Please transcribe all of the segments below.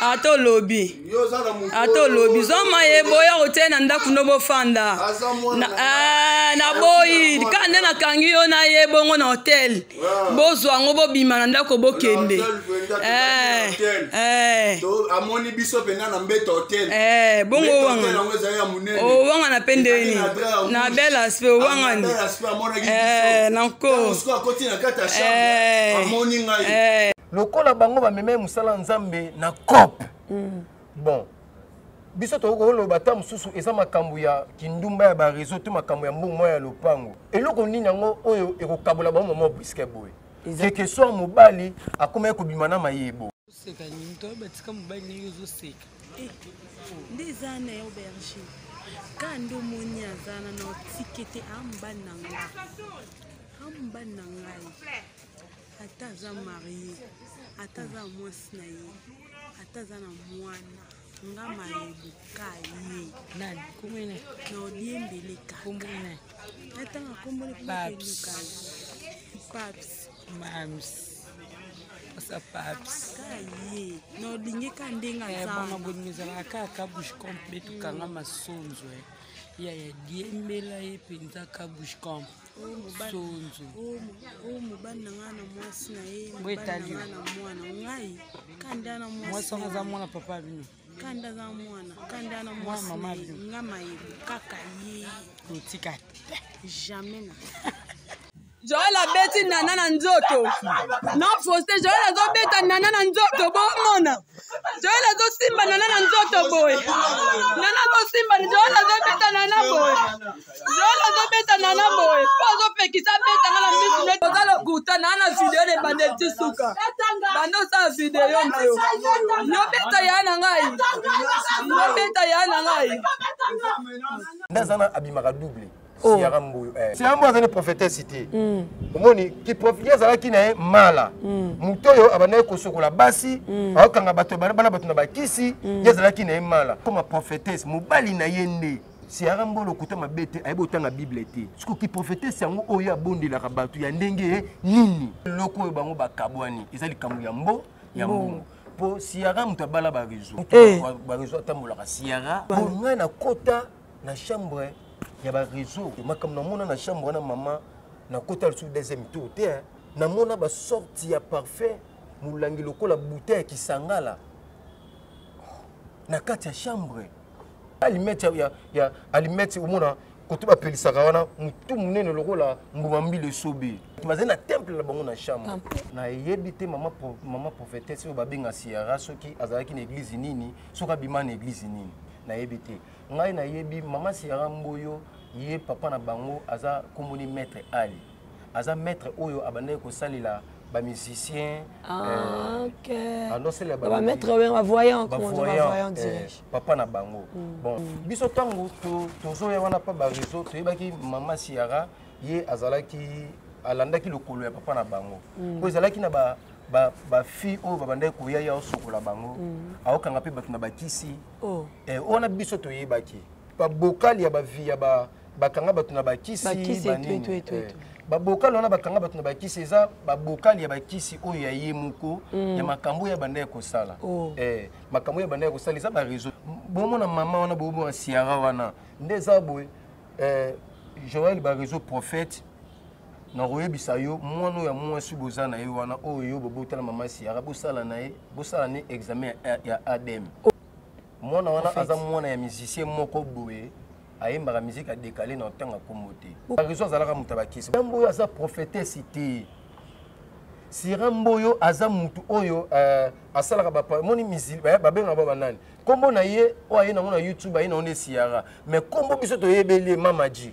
Ato lobby. Zoma ye boya otena ndaku no bofanda. Na boyi kande na kangi yo na ye bongo na hotel. Bozwa ngo bobima na ndako bokende. To amoni biso pena na mbeto hotel. Bongo wanga. O wanga na pendeni. Na bela aspect wanga ni. Nanko. Amoni ngai. Lokola bango ba meme musala nzambe na cop. Bon. Biso to ko lo bata mususu eza makambo ya kindumba ya ba réseau to makambo ya mbongo ya lopango. Eloko nini yango oyo ekokabola ba momo briske boy. Que soit mobali akoma ko bimana mayebo. Seka ni to batika mobali ni yuzo seka. Ndezana yo berger. Kando moni azana na tikete amba nanga. Amba nanga. Ataza marié. Ataza mwasi na ye. Ataza na mwana. Ngama yebuka ye. Nani kumene? Na odiembele kaka. Kumbune. Atanga kumbune paps. Paps. Mams. Pasa paps. Kaye. Na odingeka ndenga sana. Bona bonimiza kaka bush complete kanga masonzo. Ya diembela ye penza ka bush camp. Sonzo. Mubana ngana mwasi na ye. Mbetali na mwana ngai. Kanda na mwasi. Mwasi za mwana papa bino. Kanda za mwana. Kanda na mwasi. Mama bino. Ngama yebu kaka ye. Kutika. Jamais na. Joël a bêti nana na nzoto. Non faussé Joël a zo bêta nana na nzoto bomona. Joël a zo simba nana na nzoto boy. Nana zo simba Joël a zo bêta nana boy. Joël a zo bêta nana boy. Pas zo pekisa bêta na misi ne kozalo kuta nana video de bandeti suka. Bando sa video yo. No bêta ya na ngai. No bêta ya na ngai. Ndazana abimaka double. Siarambo azali prophétesse cité. Omoni ki prophétesse azala ki na mala. Mutoyo abanaye kosokola basi, akanga bato bana bato na bakisi, yazala ki na mala. Comme prophétesse mobali na yende. Siarambo lokuta mabete ayebo tanga Bible te. Siko ki prophétesse yango oya bondela ka bato ya ndenge nini. Loko yo bango bakabwani. Ezali kambu ya mbo ya mbongo. Po siara mutabala ba réseau. Ba réseau tambola ka siara. Bonga na kota na chambre. Il y a des réseaux. Je suis na chambre na maman na côté sur deuxième tour té na mona ba sorti ya parfait mulangi lokola bouteille qui sangala na kati ya chambre alimete ya alimete umona koto ba pelisaka wana mutu munene lokola mbumambi le sobe maze na temple la bango na chambre na yebite mama prophétesse ba benga siara soki azalaki na église nini soka bima na église nini na yebite ngai na yebi mama siara mboyo ye papa na bango aza komoni maître Ali aza maître oyo abandé ko salila ba musicien OK andosela ba maître ba voyant comment on va voyant direct papa na bango bon biso tango tozo ya wana pa ba réseau to yebaki mama siara ye azalaki alandaki lokolo ya papa na bango ko ezalaki na ba fille o babandai ko ya osokola bango aokanga pe bato na bakisi ona biso to yebaki ba bokali ya ba vie ya ba kanga bato na bakisi banini ba bokali ona bakanga bato na bakisi eza ba bokali ya bakisi oyo ya yemuko ya makambo ya bandai ko sala makambo ya bandai ko sala eza ba réseau bomo na mama wana bobo na siara wana ndeza boy Joël ba réseau prophète na royebisa yo mwana ya mwasi bozana ye wana oyo bobotala mama siara bosala na ye bosala ne examen ya ADEM mwana wana aza mwana ya musicien moko boye ayembaka musique a décalé na tanga komote ba réseau azalaka mutabakisi mboyo aza prophétesse cité Siramboyo aza mutu oyo asalaka ba moni musique ba benga ba banani kombo na ye o aye na YouTube aye na one siara mais kombo biso to yebeli mama ji.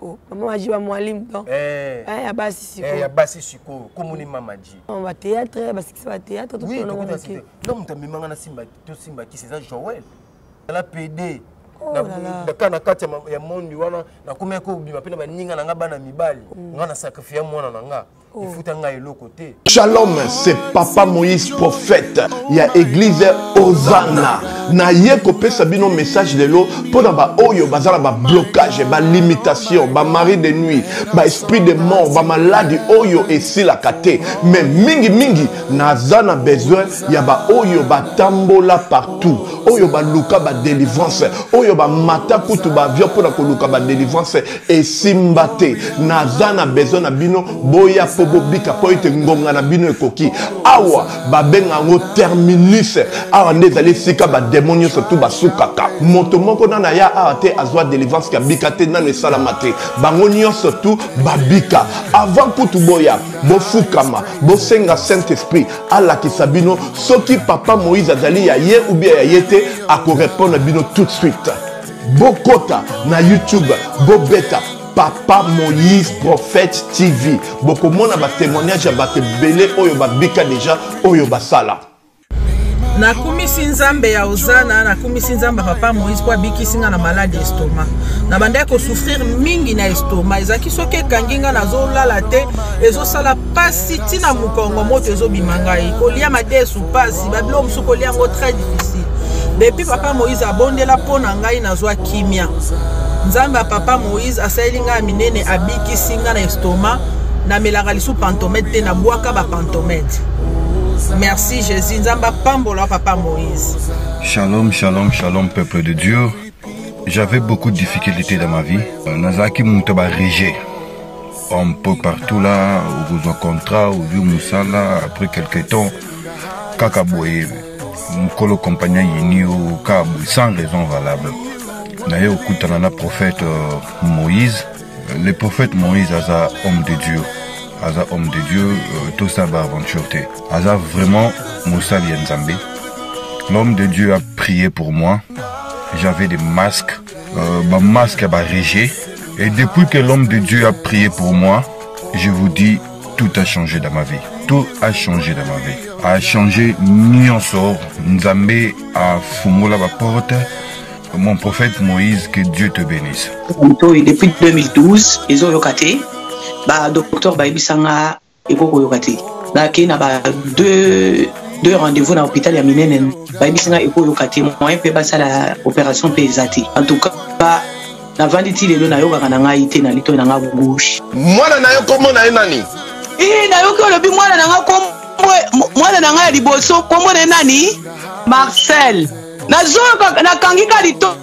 Oh, maman Ji wa mwalimu donc. Ya basi siko. Ya basi siko, komuni mama Ji. On va théâtre, parce que ça va théâtre tout le monde. Non, mutamimanga na simba, to simba qui c'est ça Joël. La PD. na kati ya mondi wana na komia ko bima pe na baninga na nga bana mibali nga na sacrifier mwana na nga ifuta nga eloko te. Shalom, c'est Papa Moïse prophète. Il y a église Hosanna. Na ye kopesa bino message de l'eau pour na ba oyo bazala ba blocage, ba limitation, ba mari de nuit, ba esprit de mort, ba maladie oyo esi la kate. Mais mingi nazana besoin ya ba oyo ba tambola partout. Oyo ba luka ba délivrance, oyo ba mata kutu ba vio pour na ko luka ba délivrance et simbate. Nazana besoin na bino boya pobo bika po ite ngonga na bino ekoki. Awa ba benga ngo terminus. Awa ndezali sika ba démonio surtout basukaka moto moko na ya ate azwa délivrance ka bikate na le salamate bangonio surtout babika avant kutu boya bofukama bosenga Saint Esprit ala kisabino soki Papa Moïse azali ya ye ou bien ya yete ako répondre bino tout de suite bokota na YouTube bobeta Papa Moïse Prophète TV bokomona ba témoignage ba belé oyo babika déjà oyo basala. Na kumisi nzambe ya Hosanna, na kumisi nzambe Papa Moïse kwa bikisinga na malade estomac. Na bande ko souffrir mingi na estomac. Ezaki soke kanginga na zolala te, ezo sala pasi tina mukongo moto ezo bimangai. Kolia madesu pasi, babilo musu kolia ngo très difficile. Depuis Papa Moïse abondela pona ngai na zwa kimia. Nzambe Papa Moïse asalinga minene abikisinga na estomac, na melaka lisu pantomètre te na bwaka ba pantomètre. Merci Jésus, Nzamba Pambola Papa Moïse. Shalom, shalom, shalom peuple de Dieu. J'avais beaucoup de difficultés dans ma vie. Nazaki Moutaba Régé. Un peu partout là, au besoin contrat, au vieux Moussala, après quelques temps, Kakaboye, Mkolo compagnon Yini au Kabou, sans raison valable. D'ailleurs, au Koutanana prophète Moïse, le prophète Moïse a un homme de Dieu. Aza homme de Dieu, tout ça va aventure. Aza vraiment Moussa Lienzambe. L'homme de Dieu a prié pour moi. J'avais des masques, ma masque a régé. Et depuis que l'homme de Dieu a prié pour moi, je vous dis, tout a changé dans ma vie. Tout a changé dans ma vie. A changé Nyonso, Nzambe a fumola la porte. Mon prophète Moïse, que Dieu te bénisse. Depuis 2012, ils ont locaté. Bah docteur Baibisanga Eko Yokati. Là qui n'a pas deux rendez-vous dans l'hôpital ya minene. Baibisanga Eko Yokati. Moi peut passer la opération pesati. En tout cas bah na vanditi lelo na yoka kananga ite na lito na gauche. Mwana na yo komo na nani? Na yo ko lobi mwana na nga komo mwana na nga liboso komo na nani? Marcel. Na zoka na kangika lito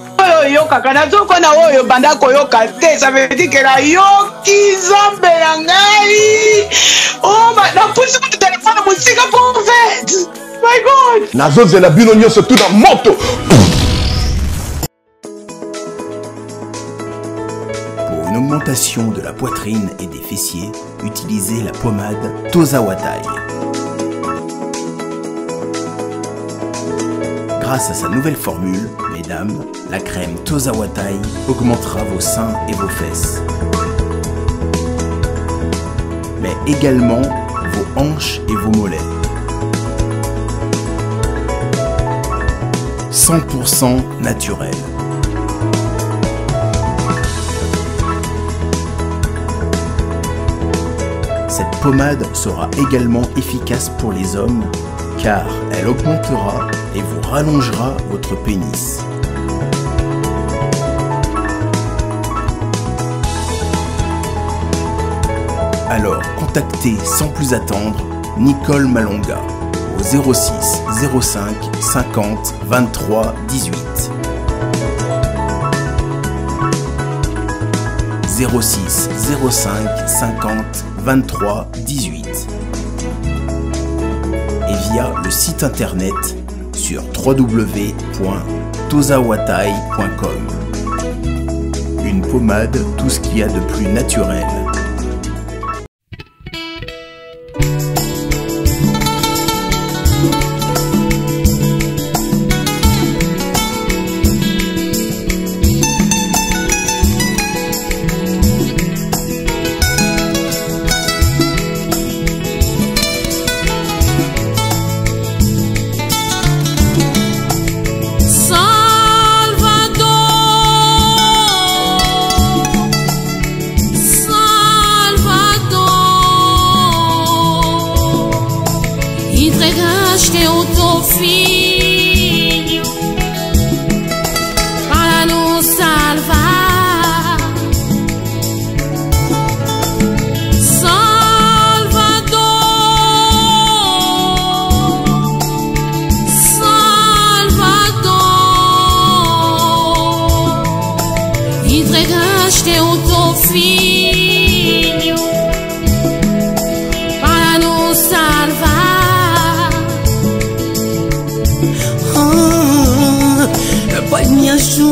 yoka kana zoko na oyo banda koyoka te, ça veut dire que la yoki zambe na ngai. Oh ma na pusi ku téléphone musika prophète. My God. Na zoze la bino nyonso tout na moto. Pour une augmentation de la poitrine et des fessiers, utilisez la pommade Tozawatai. Grâce à sa nouvelle formule, mesdames, la crème Tozawatai augmentera vos seins et vos fesses. Mais également vos hanches et vos mollets. 100% naturel. Cette pommade sera également efficace pour les hommes car elle augmentera et vous rallongera votre pénis. Alors contactez sans plus attendre Nicole Malonga au 06 05 50 23 18. 06 05 50 23 18 et via le site internet sur www.tozawatai.com. Une pommade, tout ce qu'il y a de plus naturel. Salvador grande teu filho para nos salvar. Salvador, entregaste o teu filho para nos salvar. Pai, me ajuda,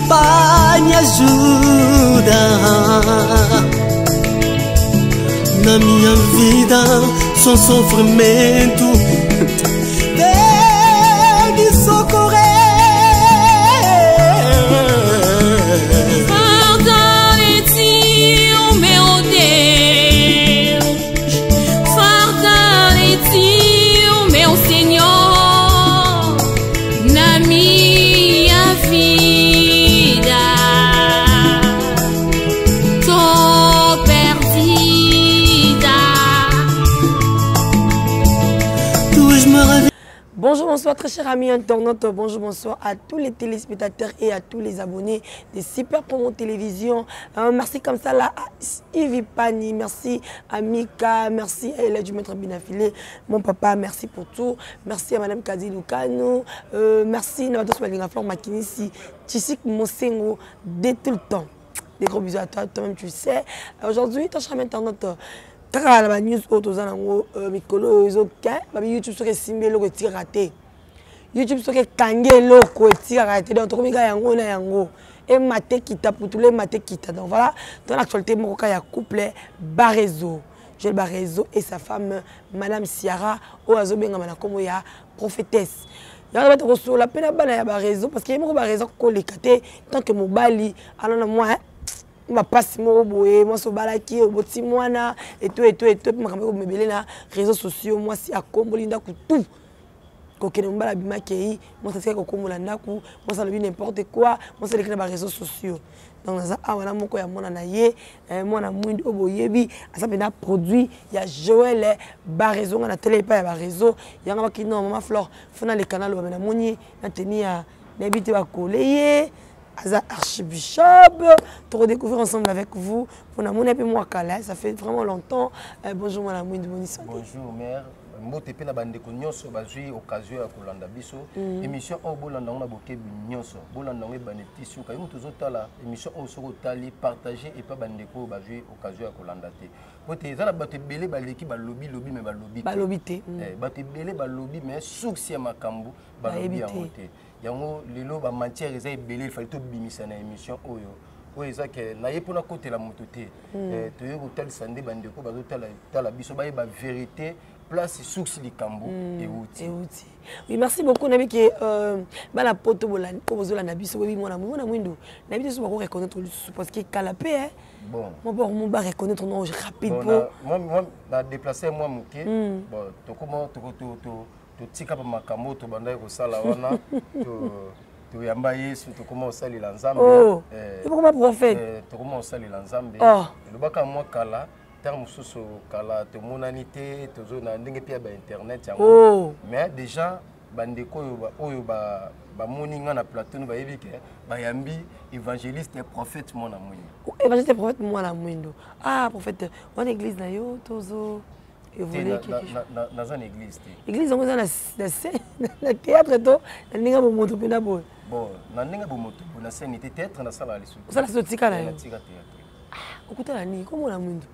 Pai, me ajuda. Na minha vida só sofrimento, vem me socorrer. Fortalece o meu Deus, fortalece o meu Senhor na minha vida. Tô perdida. Tu és maravilhosa. Bonjour, bonsoir très chers amis internautes, bonjour, bonsoir à tous les téléspectateurs et à tous les abonnés de Super Promo Télévision. Merci comme ça là à Yves Pani, merci à Mika, merci à Ella du Maître Binafilé, mon papa, merci pour tout. Merci à Madame Kadi Lukano, merci à Nabatos Malinga Flor Makinisi, Tchissik Mosengo, dès tout le temps. Des gros bisous à toi, toi-même tu sais. Aujourd'hui, très chers amis internautes, kaka la news otoza nango mikolo ezoka ba YouTube soki simbe loko etika raté YouTube soki kange loko etika raté donc tokomika yango na yango et maté kita pour tous les maté kita donc voilà dans l'actualité moko ka ya couple Barezo Joël Barezo et sa femme Madame Ciara o azobenga mana komo ya prophétesse ya ba to la pena bana ya Barezo parce que moko Barezo ko lekate tant que mobali alona moi ma passe mo boye moi so balaki oboti mwana et tout makambo mebele na réseaux sociaux moi si akomboli ndaku tout kokene mbala bimakei moi ça c'est kokombola ndaku moi ça le n'importe quoi moi c'est les réseaux sociaux donc ça awana moko ya mona na ye mwana mwindi oboyebi asa pena produit ya Joël Barezo na télé pa ya Barezo yanga bakino mama Flore fona le canal ba na moni na tenia na bité ba koleye Aza Archbishop, pour redécouvrir ensemble avec vous. Pour nous, moi, ça fait vraiment longtemps. Bonjour, madame Mouinde Bonissante. Bonjour, mère. Mbote pe na bandeko nyonso bazui occasion ya kolanda biso émission o bolanda on a boké nyonso bolanda on benefice ka yoto zotala émission o soko tali partager et pas bandeko bazui occasion ya kolanda te pote za la bato belé baleki ba lobby mais ba lobby te bato belé ba lobby mais succès makambu ba lobby ya moté yango lelo ba matière eza belé il fallait to bimisa na émission oyo oui, c'est que na yepona côté la moto te to yo tel sande bandeko bazo tala biso ba vérité place source du Cambo et outil. Oui, merci beaucoup nabi que bana poto bola obozola na biso oui mona mwindo na biso ba reconnaître parce que calapé hein bon mon ba reconnaître non rapide moi na déplacer moi muké bon to comment to tika pa makambo to banda ko sala wana to yamba yesu to comment sali la nzambe et comment prophète to comment sali la nzambe le baka moi kala terme sous kala to monanité to zona ndenge pia ba internet yango mais déjà bandeko oyo ba moninga na plateau ba yebike ba yambi évangéliste et prophète mona mwindo évangéliste et prophète mona mwindo prophète on église na yo tozo évoluer dans une église église on na théâtre to ndinga bo moto pena bo bon na ndinga bo moto na scène théâtre na sala lisu sala sotika na yo tika okutana ni komo na mwindo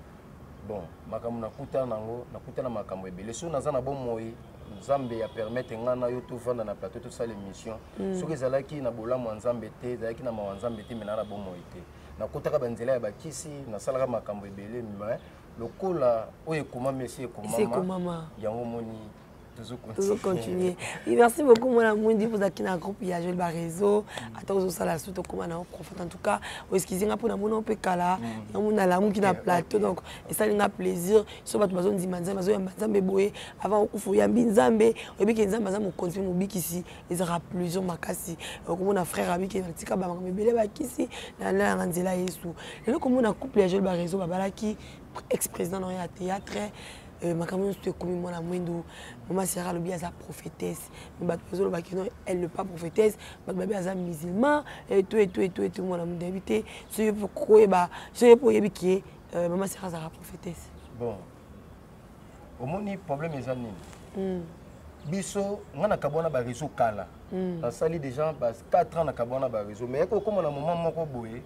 bon makambo nakuta nango nakuta na makambo ebele so naza na bomoi nzambe ya permettre ngana yo to vanda na plateau to sala émission soki ezalaki na bolamu nzambe te ezalaki na mawa nzambe te mena na bomoi te nakutaka banzela ya bakisi nasalaka makambo ebele mais lokola oyo ekoma mesi ekomama yango moni toujours continuer. Et merci beaucoup mon amour pour ça qui n'a groupe il y a Joël Barézo attends aux salles surtout comme on a profite en tout cas excusez-moi pour mon on peut cala on a l'amour qui n'a plateau donc et ça il a plaisir sur votre maison dimanche Nzambe boye avant kufu ya Nzambe obi ke Nzambe za mo continue mo bikisi ils aura plusieurs makasi comme on a frère abi qui tika ba mebele ba kisi na nzela Yesu et là comme on a couple ya Joël Barézo babalaki ex-président dans le théâtre ma caméra se comme moi la moindre maman Sierra Lobi a sa prophétesse mais elle n'est pas prophétesse mais elle est musulman et tout moi la moindre invité c'est pour quoi bah c'est pour y qui maman Sierra sa prophétesse bon au moins problème est anni biso ngana kabona ba réseau kala ça sali déjà 4 ans na kabona ba réseau mais comme on a moment moko boye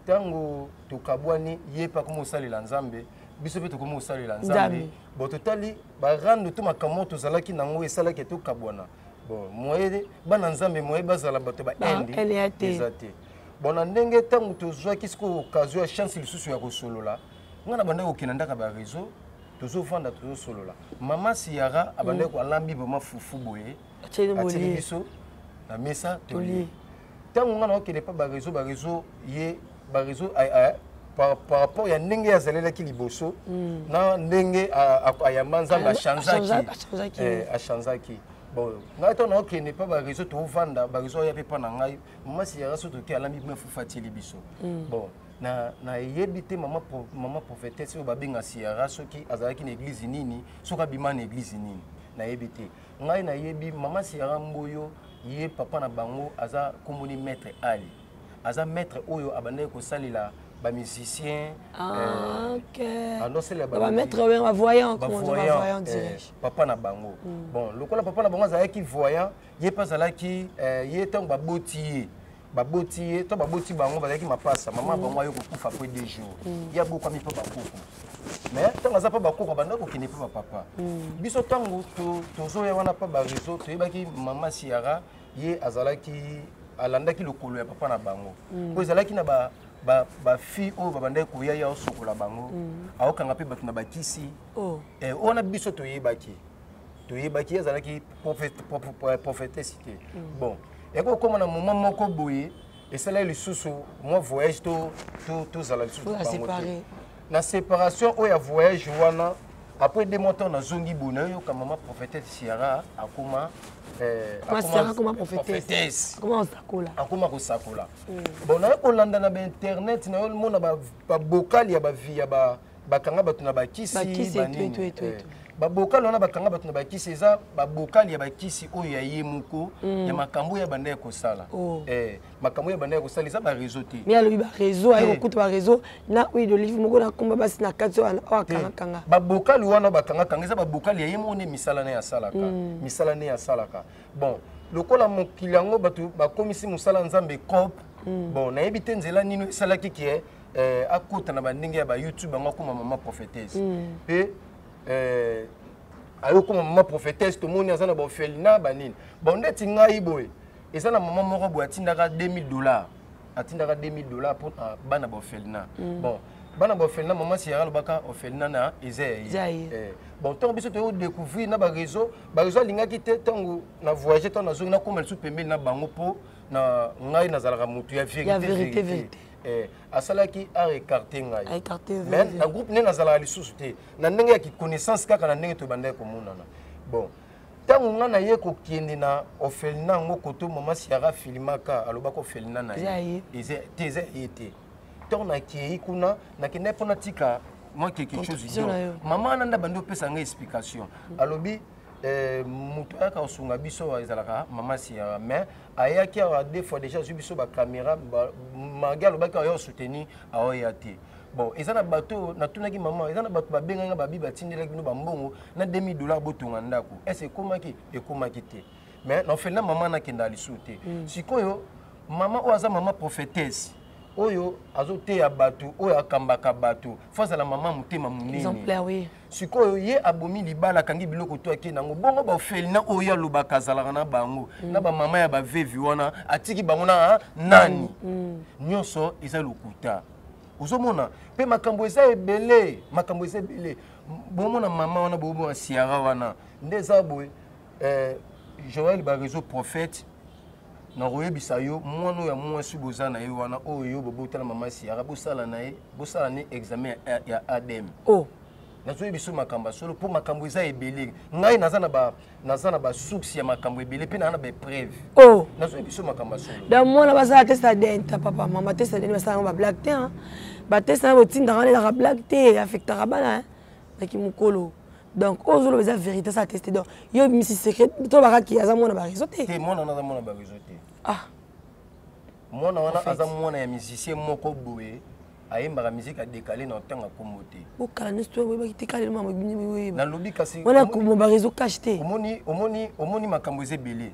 tango to kabwani yepa comme osalela Nzambe biso pe to comme osalela Nzambe bon totali ba rendre tout makambo to zalaki nango esala ke to kabwana bon moye bana Nzambe moye bazala bato ba endi ezate bon na ndenge tango to zwa kisko occasion chance lisusu ya kosolola ngana banda ko kinandaka ba réseau to zo vanda to solola mama Siara abanda ko alambi bama fufu boye ateli biso na mesa toli tango ngana okele pa ba réseau ye ba réseau par rapport ya ndenge ya zalela ki liboso na ndenge ya manzamba chanzaki bon ngai to na okene pa ba réseau to vanda ba réseau ya pe pa na ngai mama Siara so to ki alambi me fufa teli biso bon na yebite mama prophétesse o babenga Siara soki azalaki na église nini soka bima na église nini na yebite ngai na yebi mama Siara mboyo ye papa na bango aza komoni maître Ali aza maître oyo abandé ko salila ba musicien OK ba maître ba voyant comment on va voyant direct papa na bango bon lokola papa na bango azalaki voyant ye pas azalaki ye tang ba botier to baboti bango bazalaki mapasa mama bango ayo kokufa après 2 jours ya beaucoup mi pa bakoko mais tanga za pa bakoko banda ko kine pa papa biso tango tozo ya wana pa ba réseau to yebaki mama Siara ye azalaki alandaki lokolo ya papa na bango ko ezalaki na ba fille o babanda ko ya osokola bango aokanga pe batu na bakisi ona biso to yebaki azalaki prophétesse bon et comme on a un moment moko boye et c'est là le sous moi voyage tout ça là sous la séparation où il y a voyage wana après 2 mois on a zongi bonheur comme maman prophétesse Siara akoma Siara comme prophétesse comment on sakola bon na ko landa na internet na mona ba bokali ya ba vie ya ba kanga batu na ba kisi banini babokali wana bakanga bato na bakisi eza babokali ya bakisi oyo ya ye moko ya makambo ya banda ya kosala makambo ya banda ya kosala eza ba réseau te mais alobi ba réseau ayo kuta ba réseau na oui de livre moko na komba basi na kati wana o akanga kanga babokali wana bakanga kanga eza babokali ya ye moko ne misala na ya salaka bon lokola mokili yango bato bakomisi musala Nzambe cop bon na yebi te nzela nino esalaki ki akota na bandenge ya ba YouTube bango akoma mama prophétesse pe ayo comme maman prophétesse tout monde azana ba felina banini bon ndeti ngai boy eza na maman moko bo atindaka $2000 atindaka $2000 pour bana ba felina bon bana ba felina maman Siara lobaka felina na bon tant biso to découvrir na ba réseau lingaki te tango na voyager tant na zo na comme sous pembe na bango po na ngai nazalaka mutu ya vérité asalaki a écarté ngai mais na groupe ne nazala lisusu te na ndenge ya connaissance kaka na ndenge to banda ko monana bon tango nga na ye ko kiende na ofelina ngo koto mama Siara filimaka aloba ko felina na ye teze été tant na ki kuna na kende pona tika moi quelque chose idiot maman nanda bando pesa nga explication alobi mutu aka osunga biso ezalaka mama Siara mais ayaki a 2 fois déjà sur biso ba caméra magal baka yo soutenir aoyati bon ezana bato na tunaki maman ezana bato ba benga ba biba tindelaki no ba mbongo na $2000 botonga ndako est-ce ekomaki te mais non fait na maman na kenda lisuté sikoyo maman oaza maman prophétesse oyo azote ya bato oyo akambaka bato face à la maman mutema munene exemplaire oui sikoyo ye abomi libala kangi biloko to akena nango bongo ba felina oyo alobaka zalaka na bango na ba mama ya ba vevi wana atiki bango na nani nyonso eza lokuta uzomona pe makambo eza ebele bomona mama wana bobo Siara wana ndeza boye Joël Barizo prophète na royebisa yo mwana ya mwasi bozana ye wana oyo bobotala mama Siara bosala na ye bosala ni examen ya ADM. Oh. Nazoyebi biso makambo solo pour makambo eza ebele. Ngai nazana ba source ya makambo ebele pe na ba preuve. Oh. Nazoyebi biso makambo solo. Da mwana basala test ADN ta papa mama test ADN basala ba black te hein. Ba test na botinda ngane la black te affectera bana hein. Naki mukolo. Donc ozolo beza vérité ça tester donc yo misi secret to baka ki aza mwana ba réseau te. Te mwana na mwana ba réseau te. Ah. Mwana wana aza mwana ya musicien moko boye. Ayembaka musique a décalé na tanga komote. O kala n'histoire we ba kitekale mama bini we. Na lobi kasi. Wana ko mo ba réseau cacheté. Omoni makambo ezebele.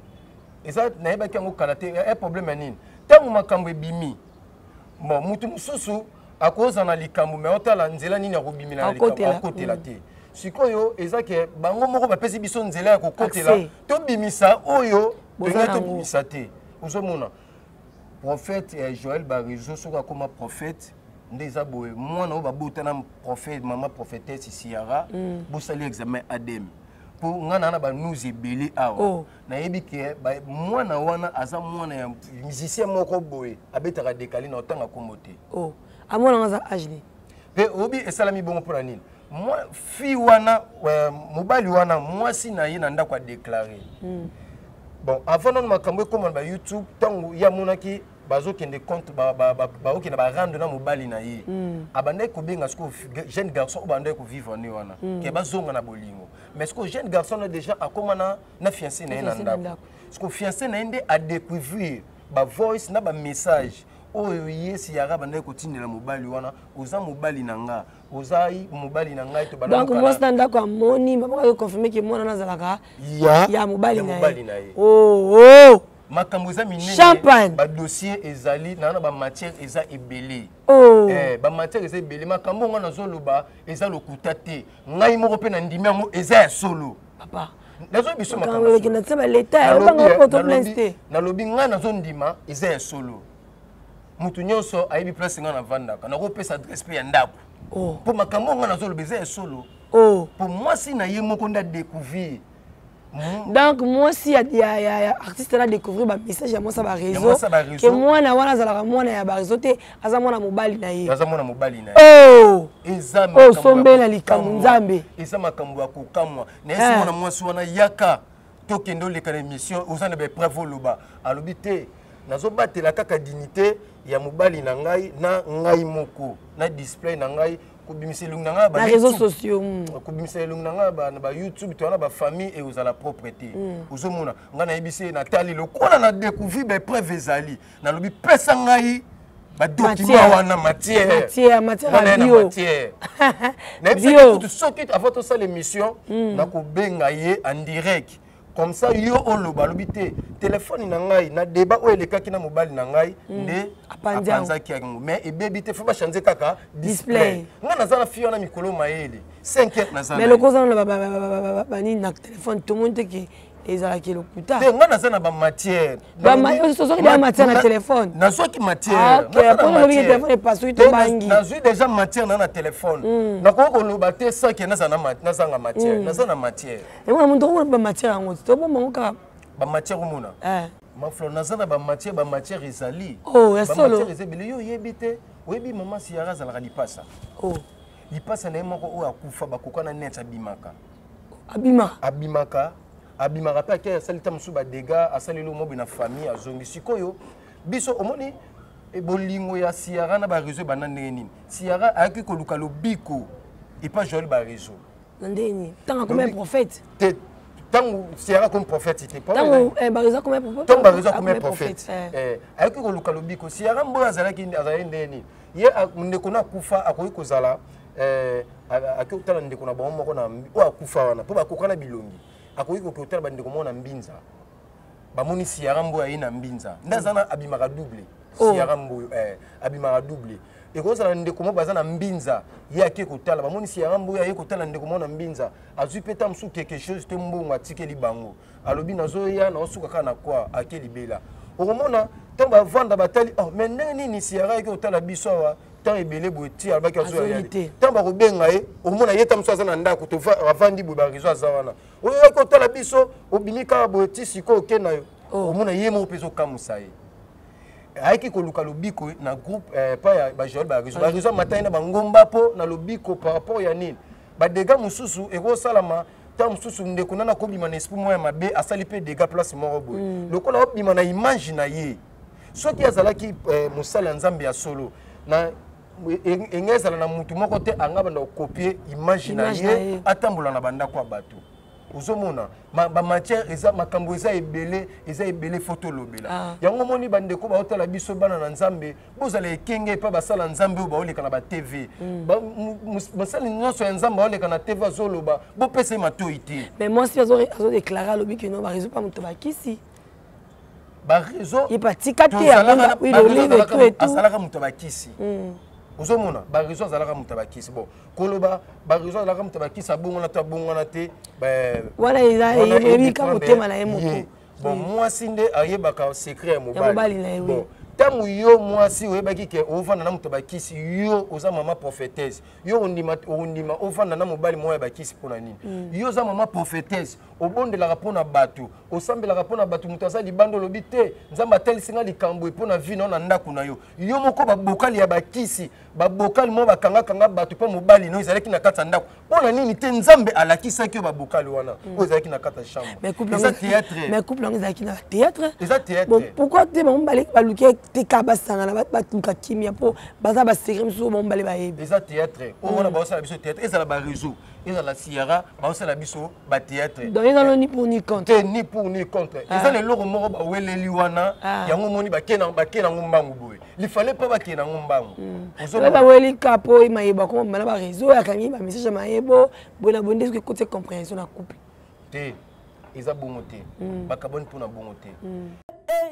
Eza na yeba ki ngo kala te un problème nini. Tango makambo ebimi. Bon mutu mususu akoza na likambo mais otala nzela nini akobimi na likambo akotela te. Sikoyo eza ke bango moko ba pesi biso nzela ya kokotela. To bimisa oyo to bimisa te. Ozomona. Prophète Joël Barizo soka comme prophète ndeza boye mwana o babotana prophète maman prophétesse Siara bosali examen ADM pour ngana na ba nous ebele awa na yebi ke mwana wana aza mwana ya musicien moko boye abetaka décalé na otanga komote oh amona ngaza âge ni pe obi esalami bongo pour nini moi fi wana mobali wana mwasi na ye na ndako a déclarer bon avant non makambo comme ba YouTube tango ya monaki bazokende compte bakende barande na mobali na ye abandai kobenga siko jeune garçon obandai ko vivre ne wana ke bazonga na bolingo mais siko jeune garçon na déjà akomana na fiancé na ye na ndako siko fiancé na ende a découvrir ba voice na ba message oyo yesi yara bandai ko tindela mobali wana oza mobali nanga ozai mobali nanga to bana donc moi c'est ndako amoni mama ko confirmer que moi na zalaka ya mobali na ye oh makambo eza minene champagne ba dossier ezali na ba matière eza ebele ba matière eza ebele makambo ngana zoloba eza lokuta te ngai moko pe na ndimi yango eza ya solo papa nazo biso makambo ke na tsaba l'état ya banga ko to plainte na lobi ngana nazo ndima eza ya solo mutu nyonso ayibi place ngana vandaka na ko pesa adresse pe ya ndako pour makambo ngana zoloba eza ya solo pour moi si na ye moko nda découvrir. Donc moi si y a artiste là découvrir ba message ya moi ça ba réseau que moi na wana zalaka moi na ya ba réseau te aza mwana mobali na ye oh eza oh sombe na likambo nzambe eza makambo ya kokamwa na esi mwana mwasi wana yaka tokende oleka na émission ozana ba preuve loba alobi te nazobatela kaka dignité ya mobali na ngai moko na display na ngai kubimisa lungu nanga ba réseaux sociaux kubimisa lungu nanga ba YouTube to na ba famille et aux la propreté uzomona ngana yebise na tali lokola na découvrir ba preuve ezali na lobi pesa ngai ba document wana matière bio na bio to soki avant to ça l'émission na ko benga ye en direct comme ça yo oloba lobi te téléphone na ngai na débat o elekaki na mobali na ngai nde apanza ki yango mais ebebi te faut ba changer kaka display nga nazala fio na mikolo mayele 5h nazala mais le cause na ba ni na téléphone tout monde qui ezala ki lokuta te nga nazala ba matière ba matière na téléphone nazoki matière OK pour le téléphone pas sur to bangi nazui déjà matière na téléphone na ko loba te ça que nazana matière nazana matière et moi mon to ba matière ngo to bo mongo ka ba matière mona ma flo nazana ba matière ezali oh ya solo matière ezebele yo yebite oyebi mama Siara zalaka lipasa lipasa na moko o akufa bakokana net abimaka pe ake asalita mosusu badega asaleli omobe na famille azongi sikoyo biso omoni bolingo ya Siara na bareseau ebanda ndenge nini Siara ayaki koluka lobiko epa Joël Barizo ndeni tanga comme prophète tango Siara comme prophète te tango Barizo comme prophète ayaki koluka lobiko Siara mboyo azalaki ndenge nini ye ndeko na akufa akoki kozala akotala ndeko na bango moko na o akufa wana mpo bakokana bilongi akoki kokotala bandeko moko na mbinza bamoni Siara mboyo aye na mbinza ndazana abimaka double Siara mboyo abimaka double ekozala ndeko moko baza na mbinza ye ake kotala bamoni Siara mboyo aye kotala ndeko moko na mbinza azwi pe ta mosusu quelque chose te mbongo atikeli bango alobi nazoya naosuka kaka na kwa ake libela okomona ntango bavanda batali mais ndenge nini Siara ake kotala biso awa tant ebele boye ti albaki azoyali tant bakobenga ye omona ye ta mosu aza na ndako avandi boye barizo aza wana oyo kotala biso obimi kaka boye ti sikoyo oke na yo omona ye moko mpe ezokamusa ye ayaki koluka lobiko na groupe pa ya bajoel barizo matani na bangomba mpo na lobiko par rapport ya nini badega mosusu ekosalama ta mosusu ndeko nana kobima na esprit moya mabe asali mpe dega place moko boye lokola obima na image na ye soki azalaki mosala ya nzambe ya solo na enge ezala na mutu moko te anga banda okopie image na ye atambola na bandako ya bato ozomona bamatière eza makambo eza ebele foto lobela yango moni bandeko baotala biso bana na nzambe bozala ekenge epa basala nzambe oyo baoleka na batv basali nyonso ya nzambe baoleka na tv azoloba bopesa ye matoi te mais mwasi azodéclare alobi keno barezo pa moto bakisi barezo epatika te azalaka moto bakisi ozomona barezo azalaka moto bakisi bon koloba barezo azalaka moto bakisi abongwana te abongwana te wana eyebika motema na ye moko bon mwasi nde ayebaka secret ya mobali bon ntango yo mwasi oyebaki ke ovanda na moto bakisi yo oza mama prophétesse yo ondima ovanda na mobali moko ya bakisi mpona nini yo oza mama prophétesse obondelaka mpona bato osambelaka mpona bato moto aza libanda olobi te nzambe atalisinga likambo mpona vi nao na ndako na yo yo moko babokali ya bakisi babokali moko bakangakanga bato mpo mobali no ezalaki na kati ya ndako mpona nini te nzambe alakisaki yo babokali wana oyo ezalaki na kati ya chambre eza théâtre mais couple yango ezalaki na théâtre eza théâtre pourquoi te bamobali baluki teka basangana batuka kimia mpo baza basecret mosusu bamobali bayebi eza théâtre oyo wana baosala biso théâtre ezala baréseau ezala siara baosala biso bathéâtre donc ezala ni pour ni contre te ni pour ni contre eza leloko moko baweleli wana yango moni bake nango mbangu boye lifale mpe bake nango mbangu baweli ka mpo mayeba koma bana baréseau akangi bamessage mayebo boye na bonde soki kote compréhension na couple te eza bongo te bakaboni mpona bongo te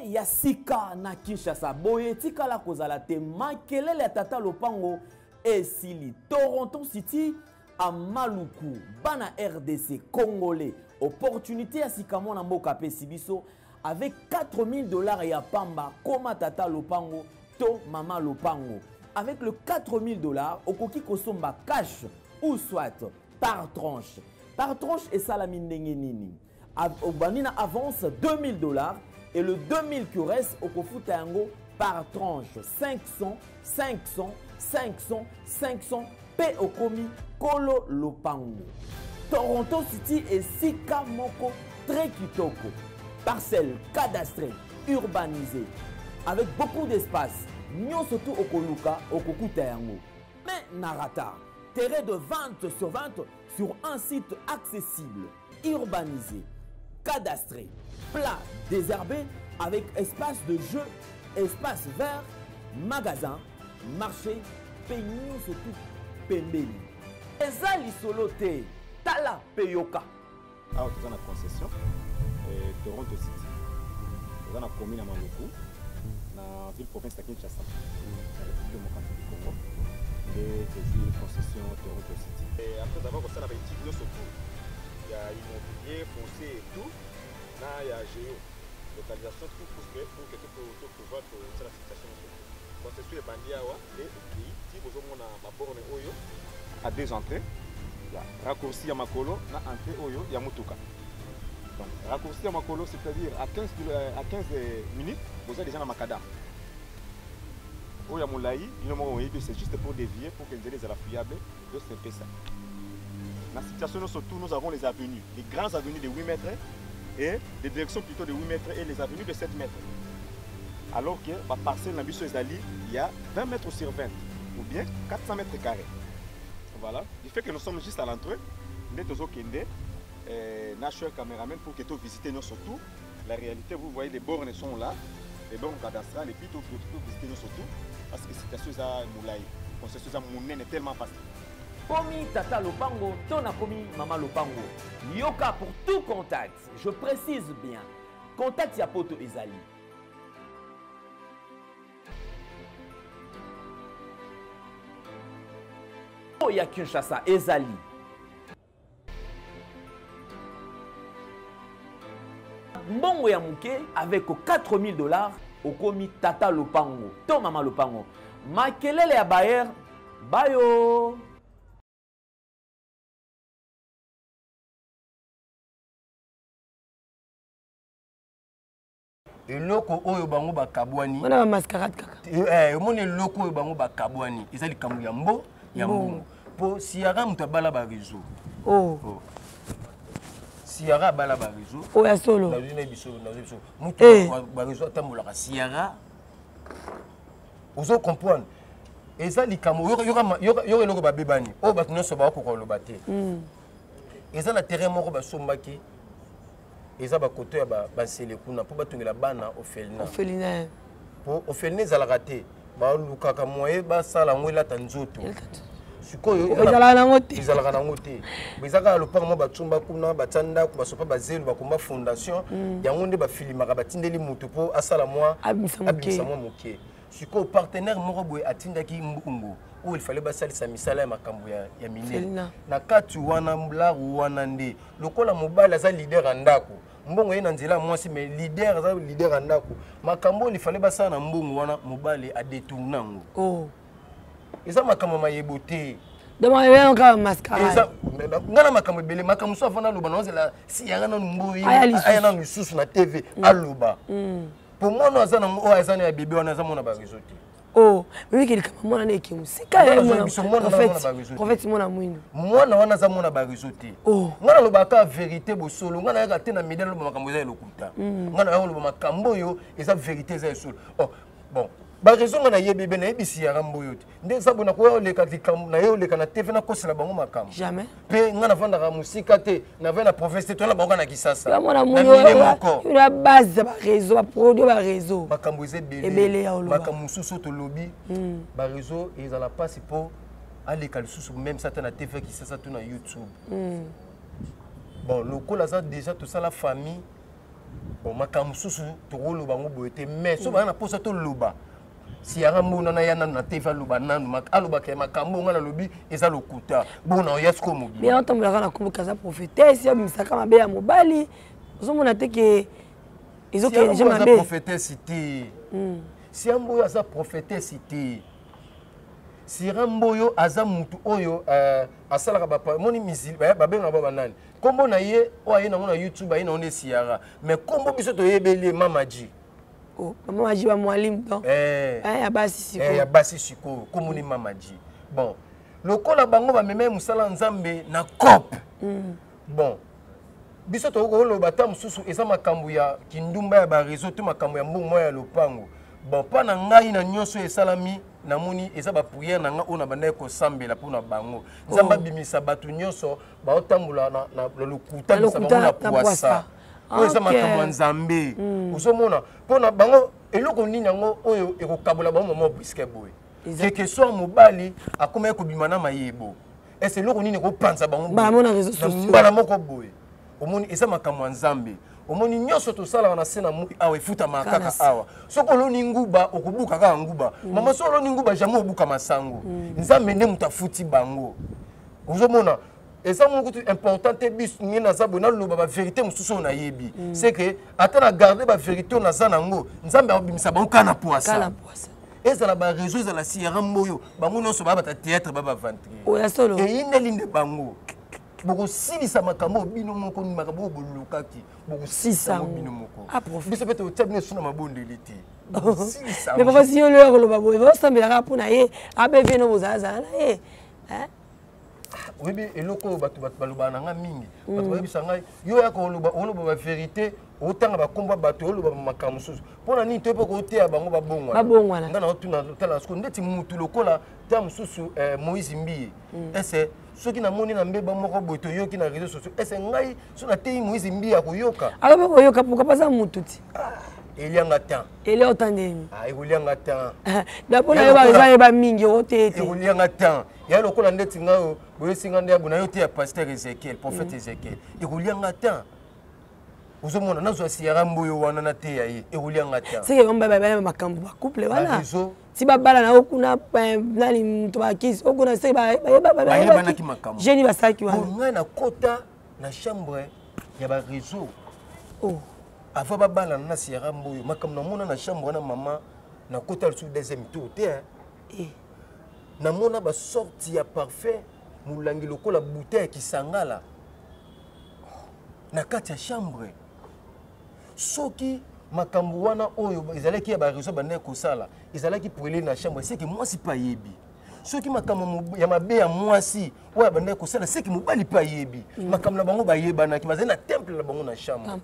ya sika na Kinshasa boye tikala kozala te makelele ya tata lopango esili Toronto City à Maluku bana RDC congolais opportunité ya sika mona mboka pe sibiso avec $4000 ya pamba koma tata lopango to mama lopango avec le $4000 okoki kosomba cash ou soit par tranche et salami ndenge nini obanina avance $2000 et le 2000 qui reste au kofuta yango par tranche 500 pe okomi kolo lopango Toronto City et sika moko très kitoko parcelle cadastrée urbanisée avec beaucoup d'espace nyonso tout okoluka okokuta yango mais narata terrain de vente sur un site accessible urbanisé cadastré plat désherbé avec espace de jeu, espace vert, magasin, marché, peignon surtout pembeni. Eza lisolo te tala peyoka. Alors tu as une concession Toronto City. Tu as une commune à Maluku, dans la ville province de Kinshasa, dans la République démocratique du Congo. Et c'est une concession Toronto City. Et après avoir fait la étude surtout, il y a immobilier, foncier et tout. Il y a géo, localisation, tout pour que tu puisses pouvoir la situation. Concession est bandit et si vous avez ma borne Oyo à 2 entrées, il y a raccourci à Makolo, na entrée Oyo, il y a Mutuka. Donc raccourci à Makolo, c'est-à-dire à 15 minutes, vous avez déjà dans Makadam. Oya Moulaï, c'est juste pour dévier, pour que les ailes soient fiables, c'est ça. Dans la situation, surtout, nous avons les avenues, les grandes avenues de 8 mètres. Et des directions plutôt de 8 mètres et les avenues de 7 mètres. Alors que la parcelle Nabiso Ezali, il y a 20 mètres sur 20 ou bien 400 mètres carrés. Voilà. Du fait que nous sommes juste à l'entrée, nous sommes National Cameraman pour que tu visites nous surtout. La réalité, vous voyez, les bornes sont là, les bornes cadastrales, et puis tu peux visiter nous surtout parce que c'est situation à Moulaï. C'est situation est tellement facile. Komi tata lopango, tona komi mama lopango. Yoka pour tout contact. Je précise bien. Contact ya poto ezali. Ya Kinshasa ezali. Mbongo ya muke avec $4000 au komi tata lopango. To mama lopango. makelele ya bayer bayo. eloko oyo bango bakabwani wana ba mascarade kaka omoni eloko oyo bango bakabwani eza likambo ya mbo ya mbongo po siara moto abala ba réseau siara abala ba réseau oyo ya solo na biso moto ba réseau atambolaka siara ozo comprendre eza likambo yo eloko babebani oyo bato nyonso bakokoka koloba te eza na terrain moko basombaki eza bakoto ya basele kuna mpo batongela bana orphelinat po orphelinat ezalaka te balukaka moye basala yango elata nzoto sikoyo ezalaka nango te ezaka lopango mo batsomba kuna batya ndako basopa bazelu bakomba fondation yango nde bafilimaka batindeli moto mpo asala mwa abimisa mwa moke sikoyo partenaire moko boye atindaki mbungu oyo ifale basalisa misala ya makambo ya minene na kati wana mblaru wana nde lokola mobali aza lider ya ndako mbongo ye na nzela mwasi mais lider aza lider ya ndako makambo oyo ifale basala na mbongo wana mobali adetourna yango eza makambo mayebo te ngana makambo ebele makambo so afanda aloba naozela siyanga nanu mboyi aya nanu lisusu na tv aloba po mwana aza nango oyo aza na ya bebe wana aza mona barezo te mimi kama mwana neki musika ya prophète mwana mwino mwana wana za mwana barizo te ngana lobaka vérité bosolo ngana yaka te na midele loba makambo za lokuta ngana yaka loba makambo yo eza vérité za solo bon barizo ngana yebi be na yebisi ya rambo yo te nde sabu na ko leka likambo na yo leka na TV na kosela bango makambo jamais pe ngana vanda ka musika te na vena prophète to na bango na kisasa mwana mwino la base ba réseau ba produit ba réseau makambo eze ebele ya oloba makambo susu to lobi ba réseau ezala pasi po aleka lisusu même ça na TV kisasa to na YouTube bon lokola ça déjà tout ça la famille bon makambo susu to loba ngo boyete mais so ba na posa to loba si yarambo na yana na TV aloba nanu aloba ke makambo ngana lobi eza lokuta bona yasko mobi bien entambola na kumbuka za prophétesse ya misaka mabe ya mobali ozomona te ke ezoke je mabe prophétesse te si ambo ya za prophétesse te si rambo yo aza mutu oyo asalaka bapa moni misili ba benga baba nani kombo na ye o aye na mona YouTube aye na one siara mais kombo biso to yebeli mamaji mamaji ba mwalimu donc ya basi siko ya basi siko komoni mamaji bon lokola bango ba meme musala nzambe na cop bon biso to ko lo bata mususu eza makambo ya kindumba ya ba réseau to makambo ya mbongo ya lopango bon pa na ngai na nyonso esalami namoni eza ba prière na nga ona banda ko sambela pona bango nzamba bimisa batu nyonso ba otambola na lokuta bisa bango na poisa oyo eza makambo ya nzambe ozomona mpona bango eloko nini yango oyo ekokabola bango mama briske boye keke soir mobali akoma ye kobima na mayebo ese eloko nini ekopanza bango mbala moko boye omoni eza makambo ya nzambe omoni nyonso tosalaka na se na moki awa efutama kaka awa soki oloni nguba okobuka kaka nguba mama so oloni nguba jamai obuka masango nzambe nde moto afuti bango ozomona eza moko tu important te biso ngi naza boye naloba bavérité mosusu oyo nayebi c'est que ata na garde bavérité oyo naza nango nzambe akobimisa bango kaka na poisa ezala baréseau ezala siara mboyo bango nyonso baya bata théâtre baya baventrier eyineli nde bango bokosilisa makambo bino moko makambo oyo bolukaki bokosilisa bino moko biso mpe totia bino esu na mabondeli te mais papa si yo loyo koloba boye osambelaka mpona ye abevie no bozalazala na ye oyebi eloko oyo bato balobaka na nga mingi bato bayebisa ngai yo yaka oloba bavérité otanga bakomba bato oloba makambo mosusu mpona nini to mpe koteya bango babongwana nga na otuna tala siko ndeti mutu lokola ta mosusu Moïse Mbiye ese soki namoni na mbeba moko boye toyoki na réseau sociaux ese ngai so nateyi Moïse Mbiye akoyoka akope koyoka pourka paza mutu ti elianga temps eli otandemi ekolianga temps dapo na yo bazayeba mingi ote ete ekolianga temps ya lokola ndeti ngai boyesinga nde abona yo te ya pasteur Ezekiel prophète Ezekiel ekolianga temps ozomona nazwa siara mboyo wana na te ya ye ekolianga temps seke bambababala makambo bacouple wana si babala na okuna nani moto bakisi okuna seke bayebanaki makambo jeni basalaki wana ngai nakota na chambre ya baréseau avant babala na siara mboyo makambo namona na chambre wana mama nakota lisusu deuxième tour te namona ba sorti ya parfait mulangi lokola bouteille kisangala na kati ya chambre soki makambo wana oyo ezalaki ya ba réseau bande kosala ezalaki brûler na chambre c'est que moi si pas yebi soki makambo ya mabe ya mwasi oyo bande kosala c'est que mobali pas yebi makambo na bango bayebana ki mazali na temple na bango na chambre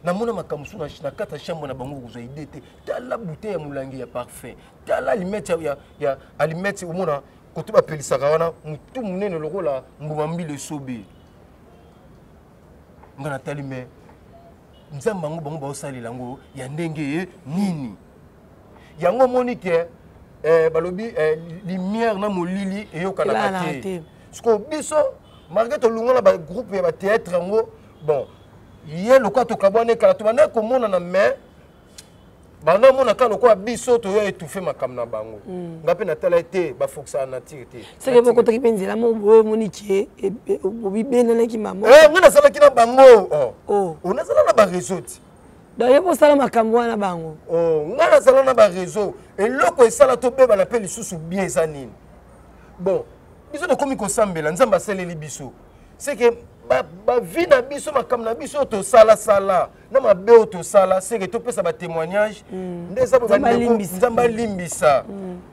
namona makambo suna na kati ya chambre na bango kuzo idete tala bouteille ya mulangi ya parfait tala limette ya alimette omona koto ba pelisaka wana mutu munene lokola mbumambi le sobe ngana tali me nzamba bango bango baosalela ngo ya ndenge nini yango monike balobi lumière na molili eyokana te siko biso malgré to lungola ba groupe ya ba théâtre ngo bon ye lokwa to kabone kala to bana ko mona na me bana mona ka lokwa biso to yo étouffé makam na bango ngape na tala te ba foksa na tirete c'est que beaucoup qui penzi la mo monike obi benana ki mama ngana sala ki na bango on a sala na ba réseau d'ailleurs pour sala makambo na bango ngana sala na ba réseau et loko esala to beba na pe lisusu bien eza nini bon biso de komi ko sambela nzamba seleli biso c'est que ba vie na biso makam na biso to sala na mabe to sala c'est que to pesa ba témoignage ndeza ba nzamba limbisa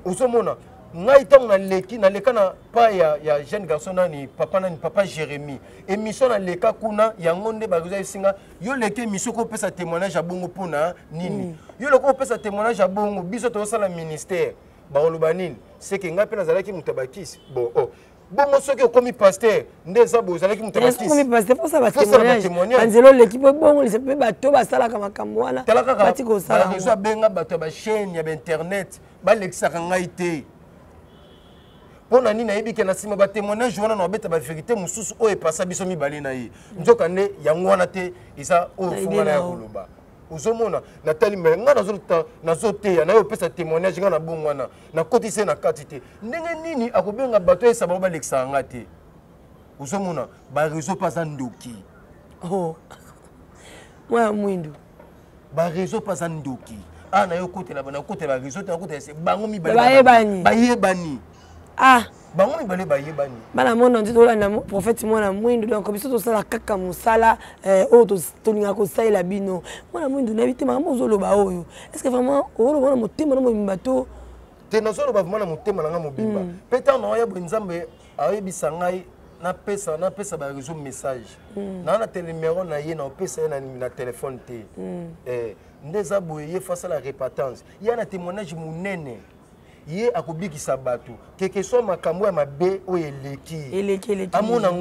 osomona ngai tong na leki na leka na pa ya jeune garçon nani papa Jérémy émission na leka kuna yango nde ba kuza singa yo leki émission ko pesa témoignage abongo pona nini yo leko pesa témoignage abongo biso to sala ministère ba oloba nini c'est que ngai pe nazalaki mutabakisi bon bon soki okomi pasteur ndeza bozalaki mutabakisi okomi pasteur pour ça ba témoignage anzelo l'équipe bon les pe bato basala kama kamwana bati ko sala réseau benga bato ba chaîne ya internet ba lexaka ngai te pona nini nayebi ke na sima ba témoignage wana na beta ba vérité mususu o e passa biso mibale na ye nzoka ne yango wana te isa o fungana ya koloba uzomona natali menga nazo te na yo pesa témoignage nga na bongwana na kotise na kati te ndenge nini akobenga bato esa ba lexa nga te uzomona ba réseau pas ndoki moi mwindu ba réseau pas ndoki na yo kotela bana kotela réseau te na kotela bango mibale bayebani bango mibale bayebani bana mona ndito la na prophète mona mwindu donc biso to sala kaka musala o to toninga ko saila bino mona mwindu na bité mama zoloba oyo est-ce que vraiment o mona motema no mimbato te na zoloba vraiment motema na nga mobimba peut-être na ya bwenzambe ayebisa ngai na pesa ba réseau message na tele numéro na ye na pesa na téléphone te ndeza boye face à la répétance il y a un témoignage munene ye akobikisa bato keke so makambo ya mabe o eleki amona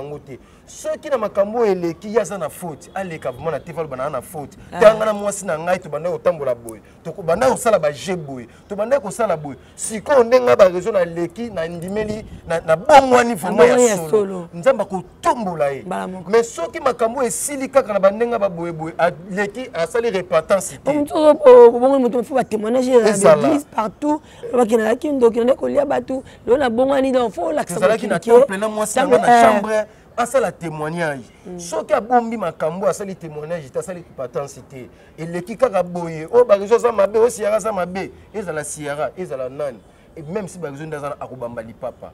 ngote soki na makambo eleki yaza na faute aleka vraiment na teval bana na faute tanga na mwasi na ngai to banda otambola boy to banda osala ba je boy to banda ko sala boy siko ndenga ba raison na leki na ndimeli na bongwani vraiment ya solo nzamba ko tombola ye mais soki makambo esili kaka na bandenga ba boy aleki asali repentance bongo muto faut ba témoignage na l'église partout ba kina ki ndoki na ko lia batu lo na bongwani donc faut l'accent ki na temple na mwasi na chambre asala témoignage soki abombi makambo asali témoignage asali patence te eleki kaka boye o barizo za mabe o siara za mabe ezala siara ezala nani et même si barizo ndazana akobamba lipapa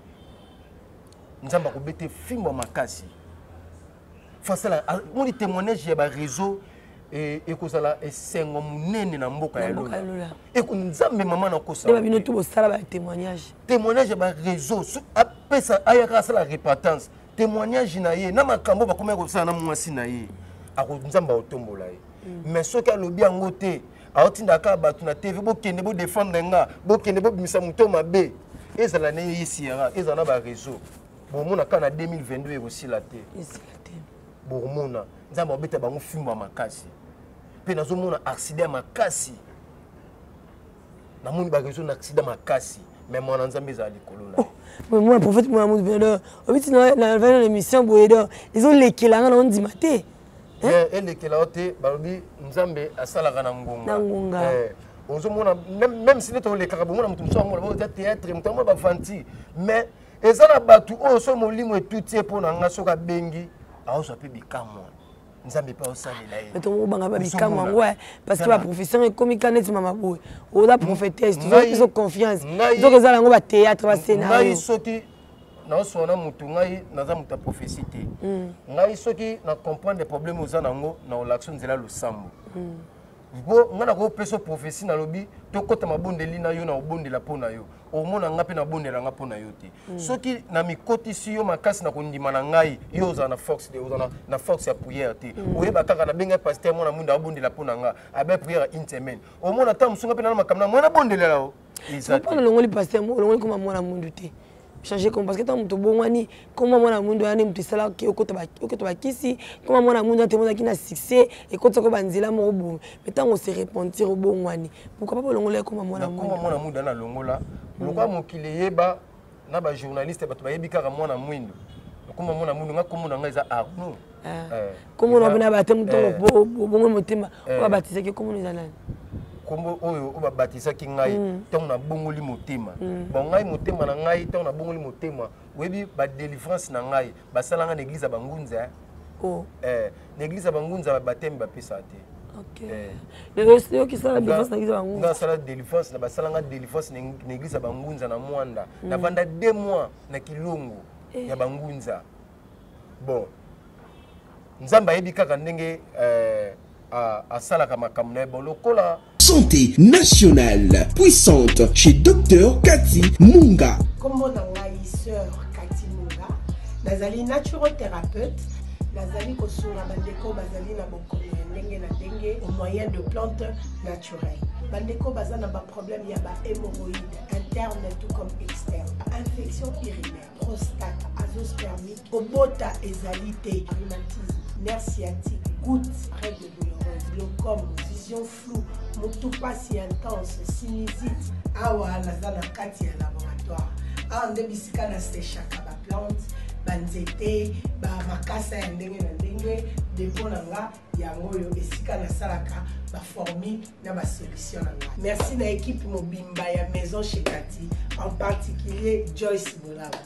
nzamba ko bete fimbo makasi fasala moni témoignage ya barizo et kozala esengo munene na mboka ya lola et ko nzambe mama na kosa ba bino tout bosala ba témoignage ya barizo apesa ayaka sala repentance témoignage na ye na makambo bakoma ko na mwasi na ye akonzamba otombola ye mais soki alobi yango te aotinda ka batu na TV bokende bo défendre nga bokende bo bimisa muto mabe ezala ne yisiara ezala na ba réseau bomona ka na 2022 ekosila te bomona nzamba obeta bango fimba makasi pe nazomona accident makasi namoni ba réseau na accident makasi mais mon nzambe za likolo na moi prophète moi mon veneur obiti na l'émission boyedo ils ont lekela nga on dit maté et lekela ote balobi nzambe asala kana ngonga ozomona même si neto lekaka bomona mutu msongo ba théâtre mutu ba fanti mais ezala batu o so molimo etutie pona nga soka bengi aoso pe bikamwa nzambe pa osalela ye mais to banga ba bikama ngwa parce que ba professeur e komi kaneti mama boy o da prophétesse tu as confiance donc ezala ngo ba théâtre ba scénario ngai soki na sona mutu ngai naza muta prophétie te ngai soki na comprendre problème oza nango na l'action nzela losambo bo ngana ko peso prophétie na lobi to kota mabondeli na yo na obondela pona yo omona nga pe na bondela nga pona yo te soki na mikoti si yo makasi na kondima na ngai yo za na force de ozana na force ya prière te oyeba kaka na benga pasteur mona munda obondela pona nga abe prière une semaine omona ta musunga pe na makamna mona bondelela o izati pas longoli pasteur mo longoli comme mona mundu te changer comme parce que tant muto bongwani comment mona mundu ani muto sala ki okota ba kisi comment mona mundu atemona ki na succès et kota ko banzila mo boum mais tant on se repentir au bongwani pourquoi pas longoli comme mona mundu na longola lokwa mokili yeba na ba journaliste bato ba yebika ka mwana mwindo comme mona mundu nga comme nga za arno comme on a ba temu to bongo motema ko batise ki comme nous nani kombo oyo oba batisa ki ngai tant na bongoli motema bon ngai motema na ngai tant na bongoli motema webi ba délivrance na ngai ba salanga na église bangunza na église bangunza ba batem ba pesa te OK le reste qui ça la délivrance na église bangunza na sala délivrance na ba salanga délivrance na église bangunza na mwanda na vanda 2 mois na kilongo ya bangunza bon nzamba yebi kaka ndenge à salaka makamna bon lokola santé nationale puissante chez Dr Cathy Munga. Comme on a une sœur Cathy Munga, nazali naturothérapeute, nazali kosura bandeko bazali na bokono ndenge na ndenge au moyen de plantes naturelles. Bandeko bazana ba problème ya ba hémorroïdes interne tout comme externe, infection urinaire, prostate, azoospermique, obota ezalité, rhumatisme, nerf sciatique, gouttes, règles douloureuses, glaucome, vision floue, motopathie intense, sinusite. Awa nazana kati ya laboratoire. Awa nde bisika na séchaka ba plante, banzete, ba makasa ya ndenge na ndenge, depo na nga yango yo esika na salaka ba formule na ba solution na nga. Merci na équipe mobimba ya maison chez Cathy, en particulier Joyce Bolaba.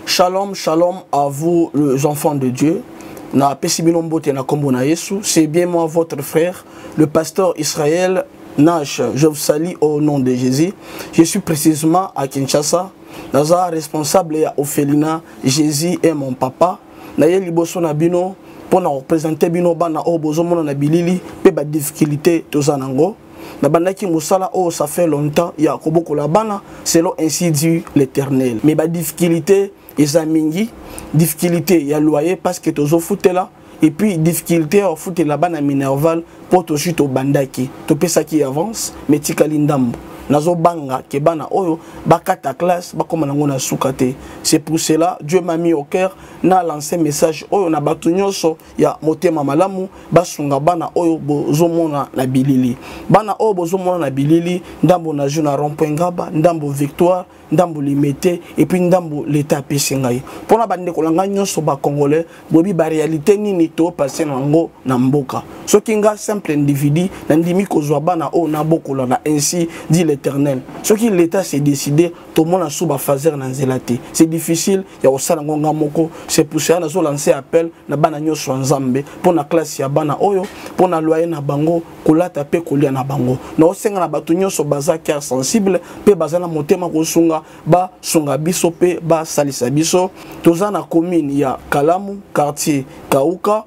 Shalom, shalom à vous les enfants de Dieu. Na Pesibinombo na Kombo na Yesu, c'est bien moi votre frère, le pasteur Israël Nash. Je vous salue au nom de Jésus. Je suis précisément à Kinshasa. Naza responsable à Ophelina, Jésus est mon papa. Naye liboso na bino pour na représenter bino bana o bozomo na bilili pe ba difficulté tozanango. Na bandaki musala oh ça fait longtemps ya koboko la bana selon ainsi dit l'Éternel. Mais ba difficulté ezamingi difficulté ya loyer parce que tozo foutela et puis difficulté à foutre la bana minerval pour to chute au bandaki to pesa qui avance mais tikali ndambo nazo banga ke bana oyo bakata classe bakoma nango na sukate. C'est pour cela Dieu m'a mis au cœur na lancé message oyo na batu nyonso ya motema malamu basunga bana oyo bozomona na bilili bana oyo bozomona na bilili ndambo na juna rond-point Ngaba ndambo Victoire ndambo Limité et puis ndambo l'état pesingai pona bande kolanga nyonso ba congolais bobi ba réalité nini to passer nango na mboka soki nga simple individu na ndimi kozwa bana oyo na bokola na ainsi dit l'Éternel soki l'état s'est décidé tout le monde a sous ba fazer na nzelate c'est difficile ya osala ngonga moko. C'est pour ça que nous lancé appel na bana nyonso nzambe pour na classe ya bana oyo pour na loyer na bango kolata pe kolia na bango na osenga na batu nyonso baza cœur sensible pe baza na motema kosunga ba sunga biso pe ba salisa biso toza na commune ya Kalamu quartier Kauka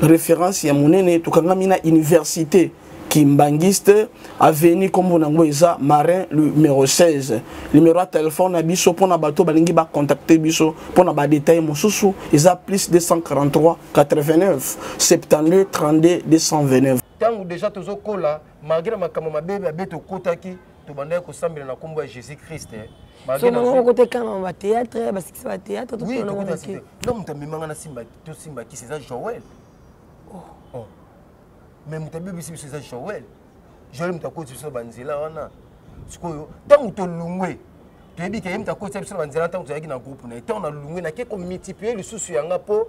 référence ya monene tukangami na université Kimbangiste avenue Kombo nango eza Marin numéro 16 numéro de téléphone na biso pona bato balingi ba contacter biso pona ba détail mosusu eza plus 243 89 72 32 229 tangu déjà tozo kola malgré makamo mabebe abeto kotaki to bandai ko sambela na kombo ya Jésus Christ so na côté quand ba théâtre parce que c'est ba théâtre tout on a dit non mutamimanga na simba to simba qui c'est ça Joël oh mais mutabibi c'est ça Joël Joël mutakozi biso banzela wana sikoyo tangu to lungwe toyebi ke mutakozi biso banzela tangu toyaki na groupe na tangu na lungwe na ke ko multiplier le souci yanga po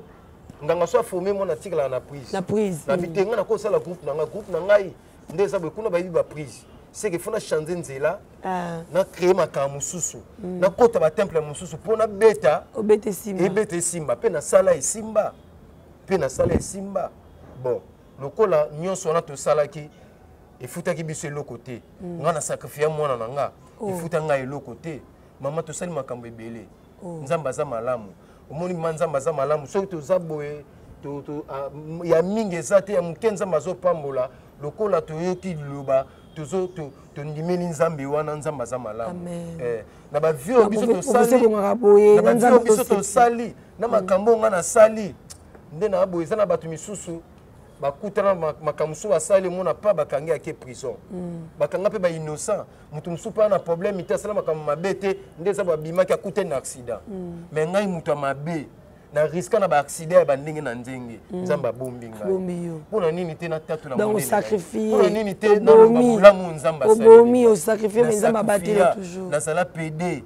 nganga so formé mon article na prise na bitenga na ko sala groupe na ngai ndeza be kuna bayibi ba prise c'est que fona changer nzela na créer makamu susu na kota ba temple mususu pona beta obete simba ebete simba pe na sala e simba bon lokola nyonso wana tosalaki efutaki biso eloko te nga na sakrifia mwana na nga efuta nga eloko te mama tosali makambo ebele nzambe aza malamu omoni ma nzambe aza malamu soki toza boye ya mingi eza te ya moke nzambe azopambola lokola toyoki liloba tondimeli nzambe wana nzambe aza malamu na bavio biso tosali na makambo nga nasali nde na boye eza na bato misusu bakutana makambo mosusu basali mona pa bakangi ake prison bakanga mpe bainnocent moto mosusu mpe na problème te asala makambo mabe te nde eza babimaki akutani na accident me ngai moto ya mabe na riska na baaccident ya bandenge na ndenge nzambe abombi ngai mpona nini te natatu mpona nini te nabolamu nzambe nazala pede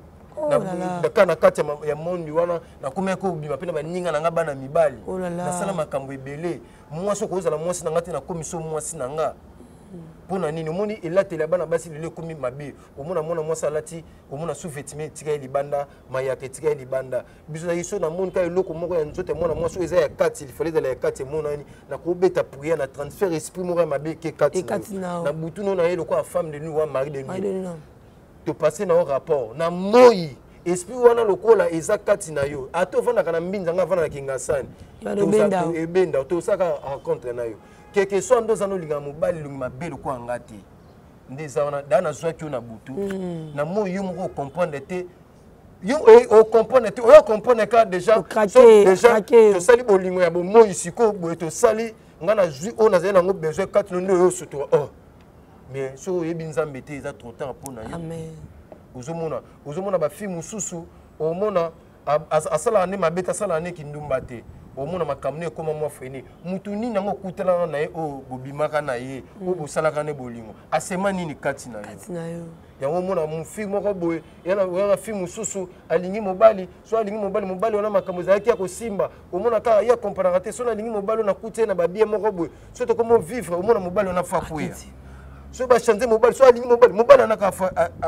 na kati ya mondi wana nakomaki obima mpe na baninga na nga bana mibali nasala makambo ebele mwasi okozala mwasi na nga te nakomi so mwasi na nga mpona nini omoni elateli ya bana basi lelo ekomi mabe omona mwana mwasi alati omona sous-vêtement etika ye libanda mayaka etika ye libanda biso na biso namoni ka eloko moko ya nzoto ya mwana mwasi oyo eza ya kati lifale ezala ya kati emonani nakobeta priere na transfert esprit moko ya mabe ke kati na butu no na ye lokola femme de nuit wa mari de nuit topase na yo rapport na moi esprit wana lokola eza kati na yo ata ovandaka na mbinza nga avanda na kingasani ebenda tosaka rencontre na yo keke so ando oza nolinga mobali elongi mabe lokola nga te nde eza wana daa nazwaki yo na butu na moi yo moko ocomprendre te yo ocomprendre te oyo ocomprendre ka déjà tosali bolingo ya bomoi sikoyo boye tosali nga nazwi oyo nazali nango besoin kati no nde oyo osutoa mais soki oyebi nzambe te eza trop tard mpo na yo ozomona bafilme mosusu omona asalaka nde mabe te asalaka nde kindumba te omona makambo ne ekóma mwa frene mutu nini yango okutelaka na ye oyo bobimaka na ye oyo bosalaka nde bolingo asema nini kati na yo yango omona mofilme moko boye yana filme mosusu alingi mobali so alingi mobali wana makambo ezalaki ya kosimba omona kaka ye akompanaka te so nalingi mobali wana akuti ye na babie moko boye so tokoma vivre omona mobali wana fa koya so bachange mobali so alingi mobali anaka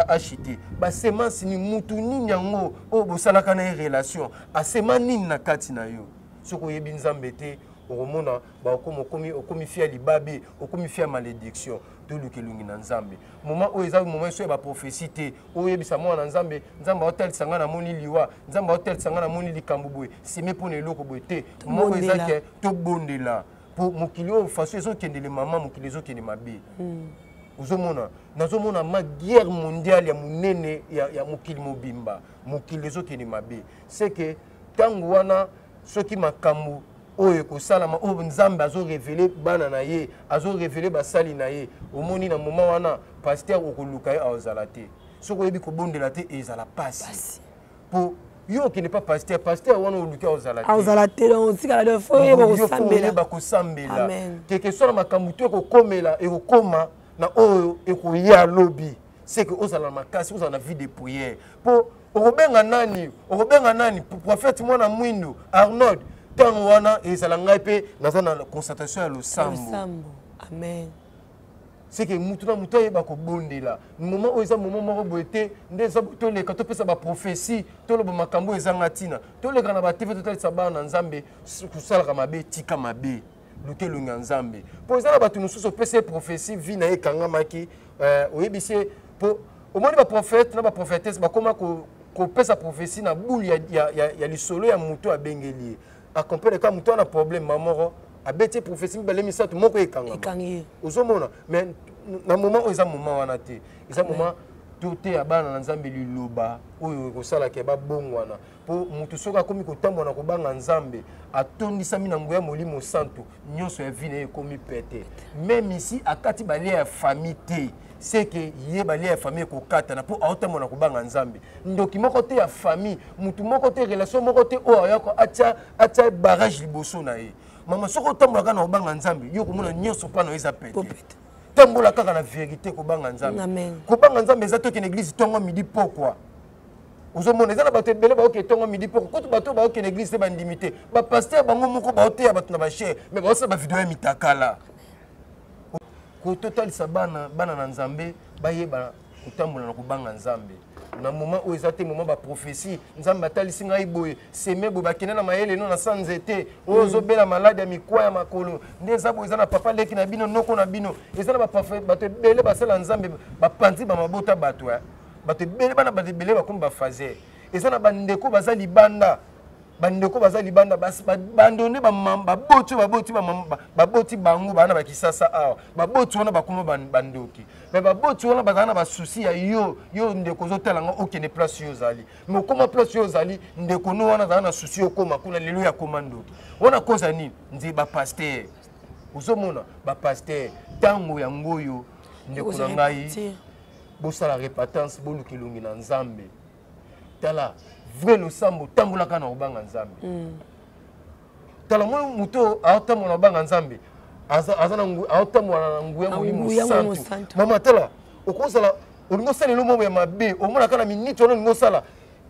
achite basemence ni mutu nini yango oyo bosalaka na ye relation asema nini na kati na yo soki oyebi nzambe te okomona okomi fia libabe okomi fia malédiction toluka elongi na nzambe moma oyo eza moma so ya baprophétie te oyebisa mwana na nzambe aotalisa nga namoni liwa nzambe aotalisa nga namoni likambo boye sime mpona eloko boye te moma oyo ezake tobondela mpo mokili oyo faso ezokendele mama mokili ezokende mabe ozomona nazomona ma guerre mondiale ya monene ya mokili mobimba mokili ezokende mabe seke ntango wana soki makambo oyo ekosalama oyo nzambe azorevele bana na ye azorevele basali na ye omoni na moma wana paster okoluka ye aozala te soki oyebi kobondela te ezala pasi mpo yo okende pa paster wana oluki aozala te oyeba kosambela keke so na makambo to ekokomela ekokoma na oyo ekoya lobi seke ozala na makasi ozala na vie de prière mpo okobenga nani prophète mwana mwindo Arnold ntango wana ezala ngai mpe naza na constatation ya losambo seke mutu na mutu ayeba kobondela moma oyo eza moma moko boye te nde eza toleka topesa baprophétie toloba makambo oyo ezanga ntina toleka na batv totalisa bana na nzambe kosalaka mabe tika mabe luka elongi ya nzambe mpo eza na bato mosusu opesa ye prophétie vi na ye ekangamaki oyebisi ye mpo omoni baprophète na baprophétesse bakóma kopesa prophétie na bulu ya lisolo ya moto abengeli ye akompene ka moto ana problème mamoko abeti prophétie mibale misato moko ekangama ozomona mais na moment oyo eza moment wana te eza moment toteya bana na nzambe liloba oyo ekosalaka ya babongwana mpo moto soki akomi kotambola na kobanga nzambe atondisami na nguya molimo santo nyonso ya vi na ye ekomi pete même ici akati balia ya famille te seke ye balia ya famille ekokatana mpo aotambola na kobanga nzambe ndoki moko te ya famille motu moko te relation moko te oyo ayako atia barrage liboso na ye mama soki otambolaka na kobanga nzambe yo komona nyonso mpa na yo eza pete tambola kaka na vérité kobanga nzambe kobanga nzambe eza tokende église ntongo midi pokwa ozomona eza na bato ebele baoke ntongo midi pokwa koto bato baokende église te bandimi te bapaster bango moko baoteya bato na bashere me baosala bavideo ya mitakala kototalisa bana na nzambe bayeba kotambola na kobanga nzambe na moment où ils étaient moment ba prophétie nzamba talisi ngai boye seme bo bakene na mayele no na sanzete ozo bela malade ya mikwa ya makolo ndeza bo ezana papa leki na bino noko na bino ezana ba parfait bato bele basala nzambe ba panzi ba mabota bato ya bato bele bana bato bele bakumba fazer ezana bandeko baza libanda bandeko baza libanda bandone baboti bango bana bakisasa awa baboti wana bakuma bandoki me baboti wana bazana ba souci ya yo ndeko zotela nga okene place yo zali me okoma place yo zali ndeko no wana zana souci okoma kuna lelo ya komandoki wana koza nini nzi ba pasteur uzomona ba pasteur tango ya ngoyo ndeko na ngai bosala repentance bolukilungi na nzambe tala vrai le sambo tambola kana obanga nzambe tala mo muto aotambo na obanga nzambe azana aotambo na nguya mo santo mama tala okozala olingo sala lo mo ya mabe omona kana minute ono lingo sala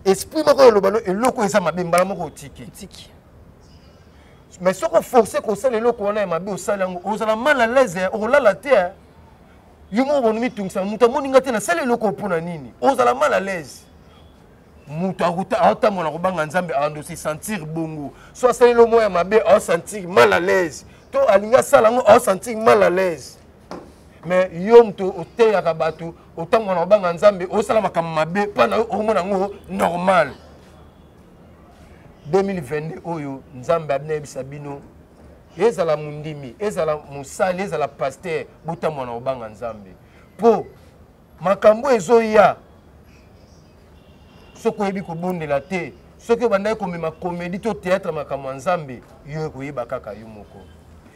esprit moko lobalo eloko eza mabe mbala moko otiki mais soko forcer ko sala eloko wana ya mabe osala ngo ozala mal à l'aise olala te yumo bonumi tungsa muta moninga te na sala eloko pona nini ozala mal à l'aise mutu aotamona kobanga nzambe ando se sentir bongo so asali lo moya mabe ao sentir mal à l'aise to alinga sala ngo ao sentir mal à l'aise mais yo mutu oteyaka bato otamona kobanga nzambe osala makambo mabe pana omona ngo normal 2022 oyo nzambe abinayebisa bino ezala mundimi ezala mosali ezala pasteur botamona kobanga nzambe po makambo ezoya soki oyebi kobondela te soki obandaki komema comédie to théâtre makambo ya nzambe yo koyeba kaka yo moko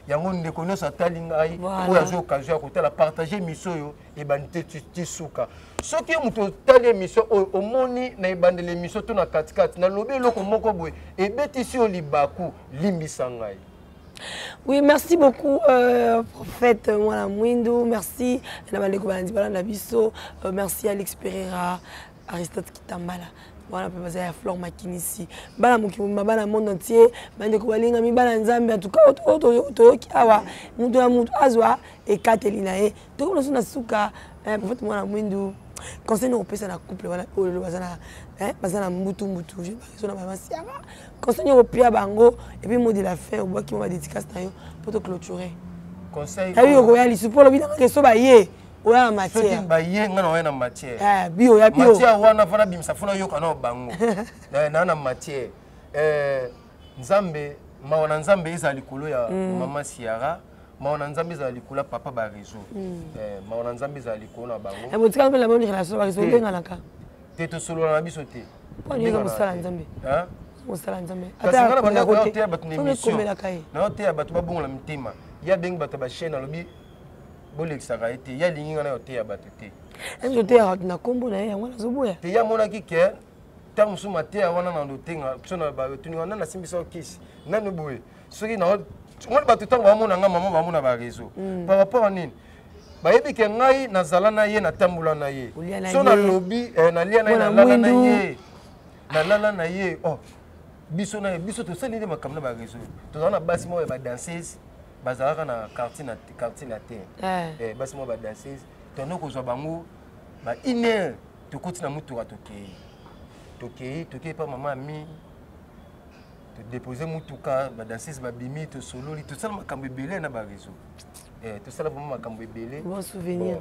yango ndeko nyonso atali ngai oyo azwi occasion ya kotala partage émission oyo ebandi te ti suka soki yo moto otali émission oyo omoni na ebandela émission to na katikati nalobi eloko moko boye ebetisi yo libaku limbisa ngai. Oui, merci beaucoup, prophète Mwana Mwindu. Merci, merci Alex Pereira, Aristote Kitambala. Voilà, papa Zaya Flore Makinisi. Bala mukimba bala monde entier. Bande kubalinga mi bala nzambe atuka oto kiawa. Mutu na mutu azwa e Katelina e. Toko no suna suka prophète Mwana Mwindu. Conseil no pesa na couple wana o bazana bazana mbutu je ba na mama siara. Conseil no pia bango et puis mot de la fin au bois qui m'a dédicace na yo pour te clôturer. Conseil. Tabi yo koya li support lobi na ke so ba ye. Oya matière. Soki ba ye ngana oya na matière. Bio ya bio. Matière wana fana bimsa fana yo kana bango. Na matière. Nzambe mawana nzambe ezali kolo ya mama siara. Mawana nzambe ezali kolo papa ba réseau. Mawana nzambe ezali kolo na bango. E botika mpe la bonne relation ba réseau ndenga naka. Te to solo na biso te. Kwa ni ko sala nzambe. Mosala nzambe. Ata ngana banda ko te abatu na émission. Na ote abatu ba bongo la mtima. Ya bengi bato ba chaîne alobi bolexaka ete ya lingi ngana ote abatu te. Enzo te na kombo na yango na zoboya. Te ya mona ki ke ta musuma te wana na ndotenga tsona ba tuni wana na simbisa okisi. Nanu boye. Soki na on bato tango ba mona nga mama ba mona ba réseau. Par rapport à nini? Ba yebi ke ngai na zala na ye na tambula na ye. So na lobby na lia na ye na lala na ye. Na lala na ye. Oh. Biso to sali de makamna ba réseau. To na basi mo ba danseuse bazalaka na quartier na terre. Basi mo ba danseuse. To no ko zo bango ba ine to koti na mutu atoke. Toke pa mama mi. To déposer mutuka ba danseuse ba bimi to sololi to sala makambo belé na ba réseau. To sala vraiment makambo belé. Bon souvenir.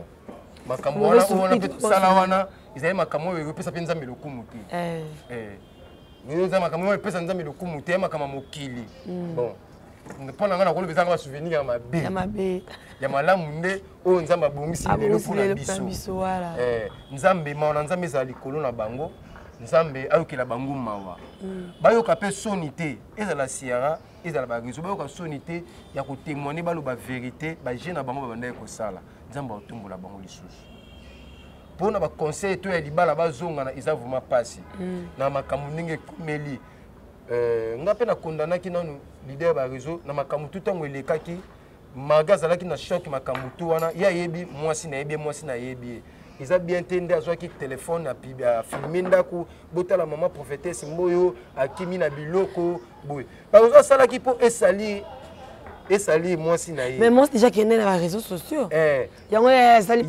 Makambo wana pe sala wana izali makambo yo pesa penza melokumu te. Nous avons un peu de lokumu te makama mokili. Bon. Pendant nga ko bezanga ba souvenir ya mabe. Ya mabe. Ya malamu nde o nzamba bongisi lelo pona biso. Nzambe maona nzambe za likolo na bango. Nzambe ayokela bango mawa. Bayoka pe sonité ezala siara ezala ba réseau bayoka sonité ya ko témoigner balo ba vérité ba jeune na bango ba banda ko sala. Nzamba otumbola bango lisusu. Pour na ba conseil to ya libala bazonga na eza vraiment passi na makambo ndenge komeli ngape na kondanaki nanu leader ba réseau na makambo tout tango elekaki magazalaki na choc makambo tout wana ya yebi mwasi na yebi eza bien tende azwaki téléphone a filmer ndako botala mama prophétesse mboyo akimi na biloko boy par exemple salaki po esali mwasi na ye mais moi déjà qui est né dans les réseaux sociaux yango ya sali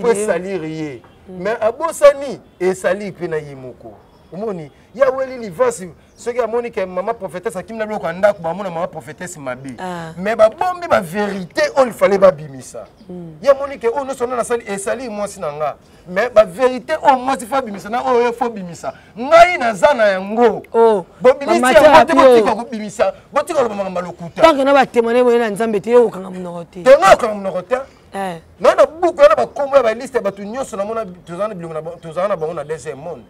po esali rien mais abosani esali pe na yimoko omoni ya weli livasi soki amoni ke mama prophétesse akimna biloko ndako bamona mama prophétesse mabe mais babombi ba vérité on il fallait babimisa ya moni ke ono sona na sali esali mwasi na nga mais ba vérité on mwasi fa bimisa na oyo fo bimisa ngai na zana yango bobimisa ya botika ko bimisa botika lo mama lokuta tant que na ba témoigner boyena nzambe te o kanga mnokote te na kanga mnokote na buku na ba kombo ba liste ba tu nyonso na mona tozana biloko na tozana bango na deuxième monde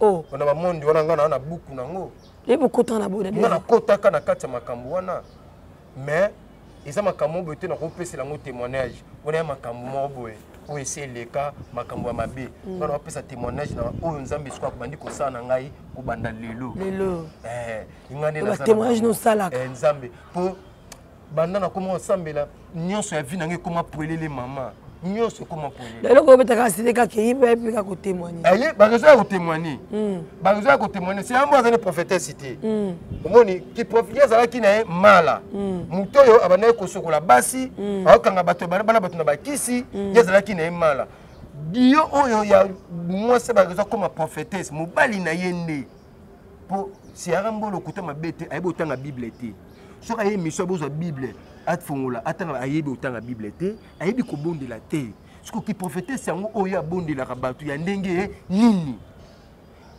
oh on a monde wana ngana na buku nango et beaucoup temps na boda ngana kota kana kati makambo wana mais isa makambo bote na ko pesa lango témoignage on a makambo moboye o essayer leka makambo ya mabe ngana ko pesa témoignage na oyo nzambe siko akubandi ko sana ngai ko banda lelo ngane na témoignage no sala nzambe po banda na komo nsambela nyonso ya vie na ngai koma poelele mama nyonso koma poelele lelo ko betaka site ka ke yipe pika ko témoigner aye ba raison ko témoigner ba raison ko témoigner c'est un bon azane prophétesse cité omoni ki prophétesse azala ki na mala muto yo abana ko sokola basi akanga bato bana bato na bakisi yazala ki na mala bio oyo ya moi c'est ba raison comme prophétesse mobali na yende po si arambolo kuta mabete ayebo tanga bible te soka ye mission bozo bible atfongola atanga ayebi otanga bible te ayebi ko bondela te siko ki prophétesse yango oyo abondela ka bato ya ndenge nini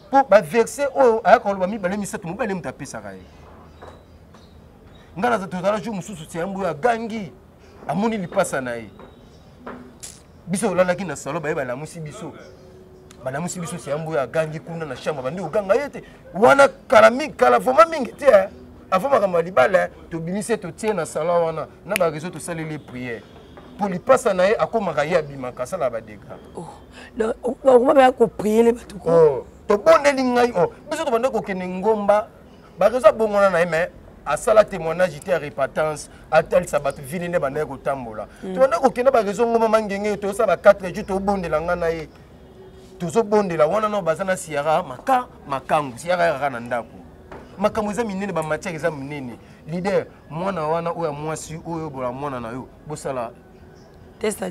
po ba verset oyo ayaka loba mibale misato mobale mutapesa kaye ngana za tozala jo mususu tiambo ya gangi amoni lipasa na ye biso olalaki na salo baye balamusi biso tiambo ya gangi kuna na shamba bandi oganga yete wana kala voma mingi te avant makambo libala tobimise totie na salon wana na ba réseau to saleli prière pour li passa na ye akomaka ye abimaka sala ba dégâts on va ko prier les bato ko to bondeli ngai biso to bande ko kene ngomba ba réseau bongona na ye mais asala témoignage te repentance atel sabat vini ne bande ko tambola to bande ko kene ba réseau ngoma mangenge to sa ba 4 jours to bondela ngana ye to zo bondela wana no bazana siara makangu siara kana ndako makambo za minene ba matière za minene leader mwana wana oya mwasi oyo bola mwana na yo bosala test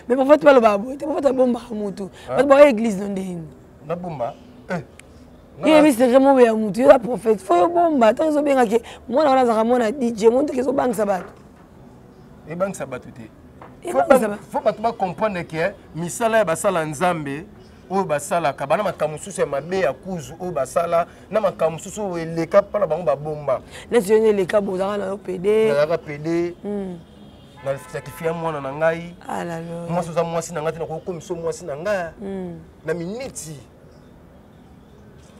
mais pour faire le babo te pour faire bomba mutu pas ba église ndeni na bomba il est vraiment bien mutu la prophète faut bomba tant zo benga ke mwana wana za mwana DJ monte ke zo bang sabat e bang sabat te faut pas tout comprendre que misala ba sala nzambe oyo basalaka bana makambo mosusu ya mabe ya kuzu oyo basala na makambo mosusu oyo eleka mpona bango babomba neti yo eleka bozalaka na yo pede nazalaka pede na sakrifie mwana na ngai mwasi oza mwasi na ngai te nakokomisa mwasi na ngai na miniti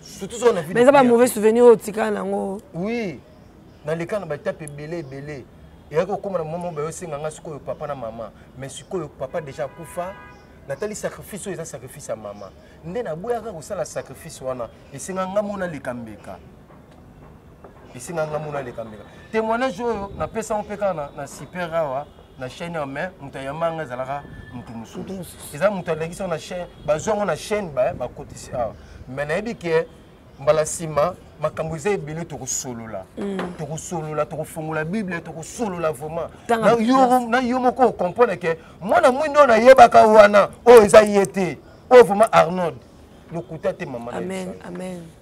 surtout so na vie mais eza ba mauvais souvenir oyo otikala nango oui naleka na baetape ebele eyaki kokóma na moma bayosenga ngai sikoyo papa na mama mais sikoyo papa déjà akufa natali sacrifice oyo eza sacrifice ya mama nde naboyaka kosala sacrifice wana esenga nga mona leka mbeka témoignage oyo napesa ngo mpe kaka na super awa na chaîne ya mai moto ayambanga ezalaka moto mosusu eza moto alekisi yango na chaîne bazwango na chaîne bakotisi awa mais nayebi ke mbala nsima makambo eza ebele tokosolola tokofungola bible tokosolola vraiment na yo moko okomprendre ke mwana mwindi oyo nayebaka wana oyo eza ye te oyo vraiment Arnold lokuta te mama amen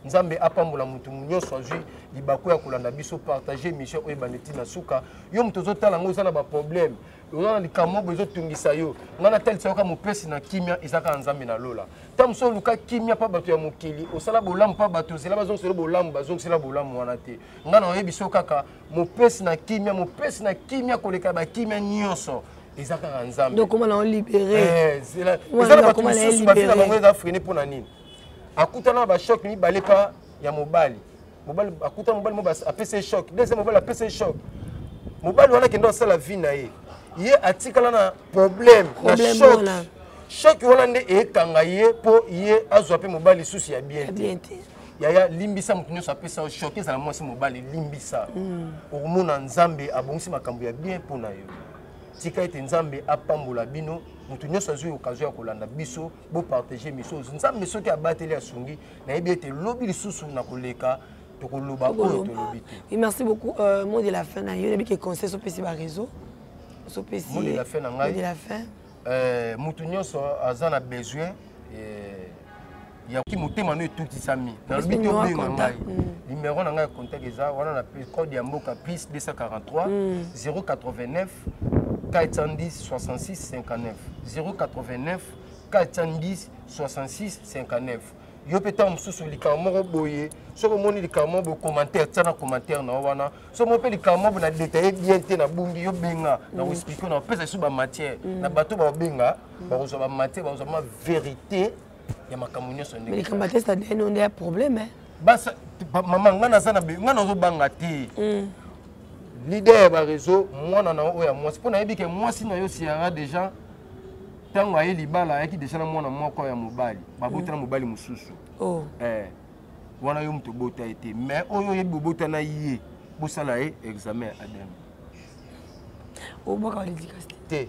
nzambe apambola mutu nyonso azwi libaku ya kolanda biso partager mission oyo bandeti na suka yo mutu ozotala yango eza na baproblème oza na likambo moko ezotungisa yo ngai natalisa yoka mopesi na kimia ezaka na nzambe na lola ta mosu oluka kimia mpa bato ya mokili osala bolamu mpa bato ozela bazongisela bolamu bazongisela bolamu wana te ngai na oyebi so kaka mopesi na kimia koleka bakimia nyonso eza kaka nzambe donc comment on libérer eza na bato mosusu bafina bango eza frene mpo na nini akutana na bashock mibale pa ya mobali akutana mobali mo apesa choc deuxième mobali apesa choc mobali wana kende asala vie na ye ye atikala na problème na choc wana nde ekanga ye mpo ye azwa mpe mobali susu ya bien te yaya limbisa moto nyonso apesa choc ezala mwasi mobali limbisa okomona nzambe abongisi makambo ya bien mpo na yo tika ete nzambe apambola bino mutu nyonso azwi occasion ya kolanda biso bopartage miso nzambe soki abateli asungi nayebi ete lobi lisusu na koleka tokoloba oyo tolobi te. Merci beaucoup. Mot de la fin na yo nayebi ke conseil sopesi ba réseau sopesi mot de la fin na ngai mot de la fin mutu nyonso aza na besoin ya ki motema no etutisami nalobi tobenga ngai numéro na ngai ya contact eza wana na code ya mboka plus 243 089 410 66 59 089 410 66 59 yo peta mosusu likambo moko boye soki omoni likambo bo commentaire tia na commentaire na wana so mo pe likambo na détailler bien te na bungi yo benga na expliquer na pesa su ba matière na bato ba benga ba kozwa ba matière ba kozwa ma vérité ya makambo nyonso ndenge mais likambo te ça donne on a problème hein basa mama ngana sana be ngana zo banga te leader ba réseau mwana na oya mwasi pona yebi ke mwasi na yo siara déjà tango aye libala ayaki déjà na mwana moko ya mobali babota na mobali mosusu wana yo mutu bota ete mais oyo yebi bobota na ye bosala ye examen adem oboka dédicace te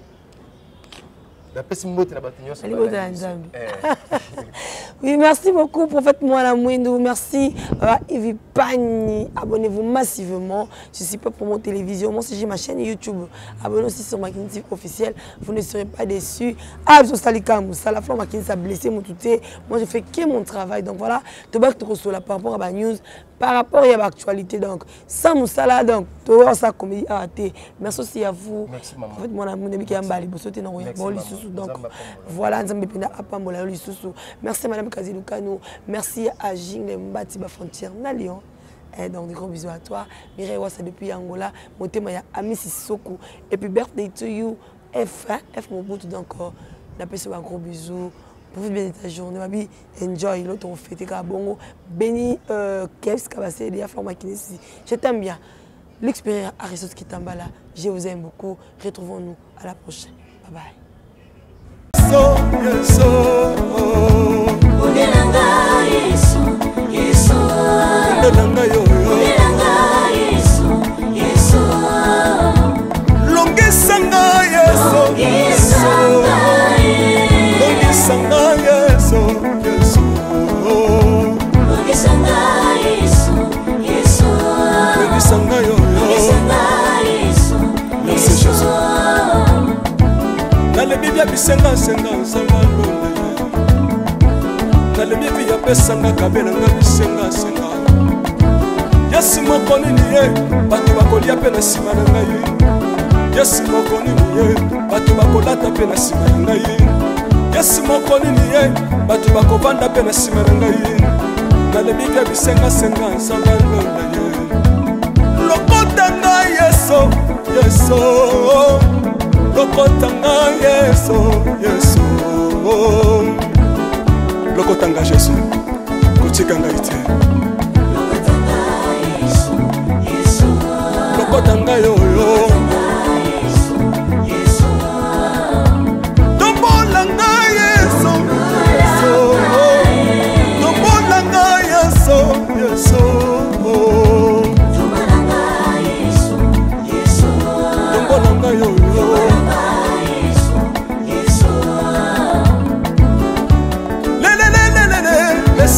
la pesi mbote na bato nyonso oui, merci beaucoup, prophète Moana Mwendou. Merci à Yves Pani. Abonnez-vous massivement. Je suis pas pour mon télévision. Moi, si j'ai ma chaîne YouTube, abonnez-vous aussi sur ma clinique officielle. Vous ne serez pas déçus. Ah, je suis la flamme ma clinique a blessé mon touté. Moi, je fais que mon travail. Donc voilà, tu vas te recevoir par rapport à la news, par rapport à l'actualité. Donc, sans Moussala, donc, tu vois ça comédie arrêtée. Merci aussi à vous. Merci, maman. Prophète Moana Mwendou qui a mbali. Donc, voilà, merci, madame Kazilukano. Merci à Jingle Mbatiba Frontière Nalion. Donc, des gros bisous à toi. Mireille Wassa depuis Angola. Mon thème est Ami Sissoko. Et puis, birthday to you. F Mobutu. Donc, la personne un gros bisou. Profite bien de ta journée. Mabi, enjoy. L'autre, on fait bongo. Béni, Kevs Kabassé, il y a Forma Kinesi. Je t'aime bien. L'expérience à Ressources qui t'emballa. Je vous aime beaucoup. Retrouvons-nous à la prochaine. Bye bye. bisenga senga nsanga londe nalebi via pesanga kabela nga bisenga senga yesi moko nini ye bato bakolia pe na nsima na ngai yesi moko nini ye bato bakolata pe na nsima na ngai yesi moko nini ye bato bakovanda pe na nsima na ngai nalebi via bisenga senga nsanga londe ye lokota ngai yeso yeso lokotanga yeso yeso lokotanga Jésus kotikanga ite lokotanga yoyo tombolanga yeso yeso tombolanga yeso yeso tombolanga yoyo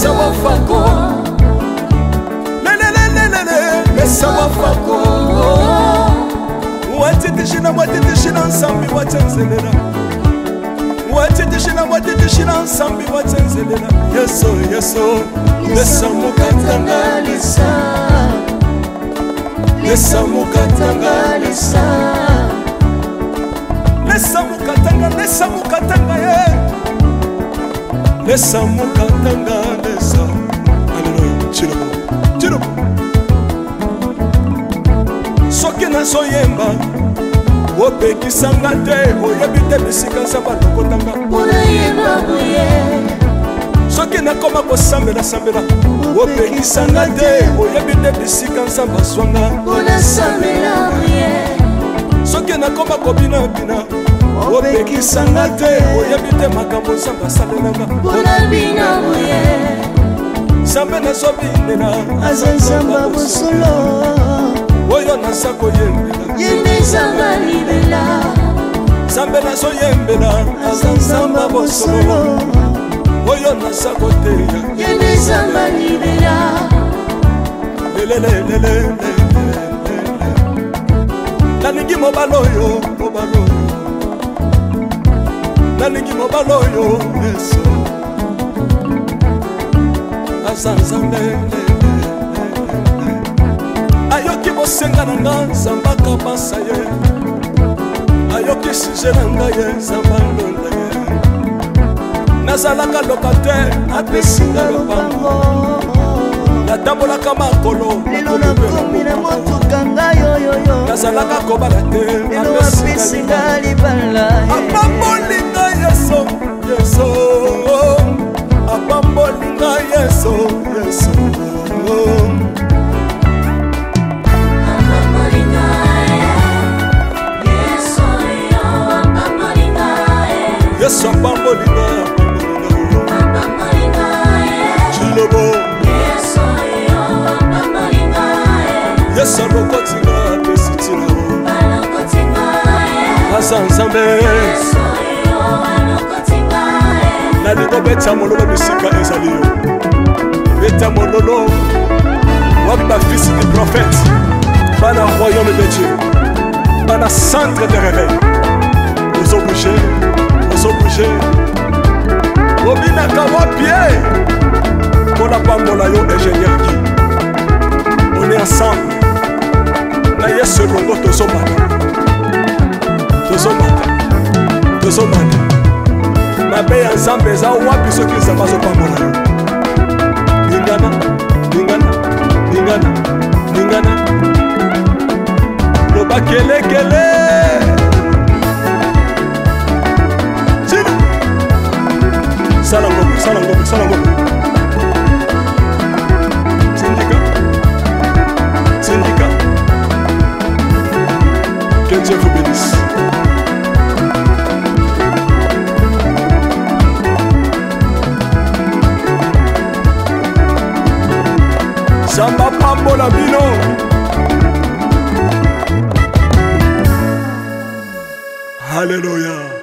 Sawa fako le sawa fako watitishina watitishina nsambi watenzelela watitishina watitishina nsambi watenzelela yeso yeso lesa mukatanga lesa mukatanga lesa mukatanga ye lesa mukatanga lesa aleluya chilomo chilomo soki nazoyemba opekisanga te oyebi te bisika nzambe alokotanga soki nakoma kosambela sambela opekisanga te oyebi te bisika nzambe azwanga soki nakoma kobinabina opekisanga te oyebi te makambo nzambe asalelanga nzambe nazobinela aza nzambe bosolo oyo naza koyembela yende nzambe libela nzambe nazoyembela aza nzambe bosolo oyo naza koteya yende nzambe libela lelelelelele nalingi mobala oyo nalingi mobala oyo yesu aza nzambe ayoki bosenga na nga nzambe akabasa ye ayoki suje na ngai ye nzambe alonda ye nazalaka lokatere apesinga lopango natambolaka makolo lelo nakomi na motuka ngai oyoyo nazalaka kobala te lelo apesinga libala apambolinga yeso yeso apambolinga yeso yeso yesu apambolinga chilobo yesu alokotinga apesitina aza nzambe nalingo beta mololo bisika ezali yo beta mololo wapi bafisi du prophète bana royaume de dieu bana centre de réveil ozobouge ozobouge obinaka wapie mpona pambola yo ingénieur ki on est ensemble na yesu elongo tozomata tozomata tozomata mabe ya nzambe eza wapi soki nzambe azopambola yo lingana lingana lingana lingana loba kelekele sala ngombe sala ngombe sala ngombe syndicat que Dieu vous bénisse. Samba pambola bino. Alléluia.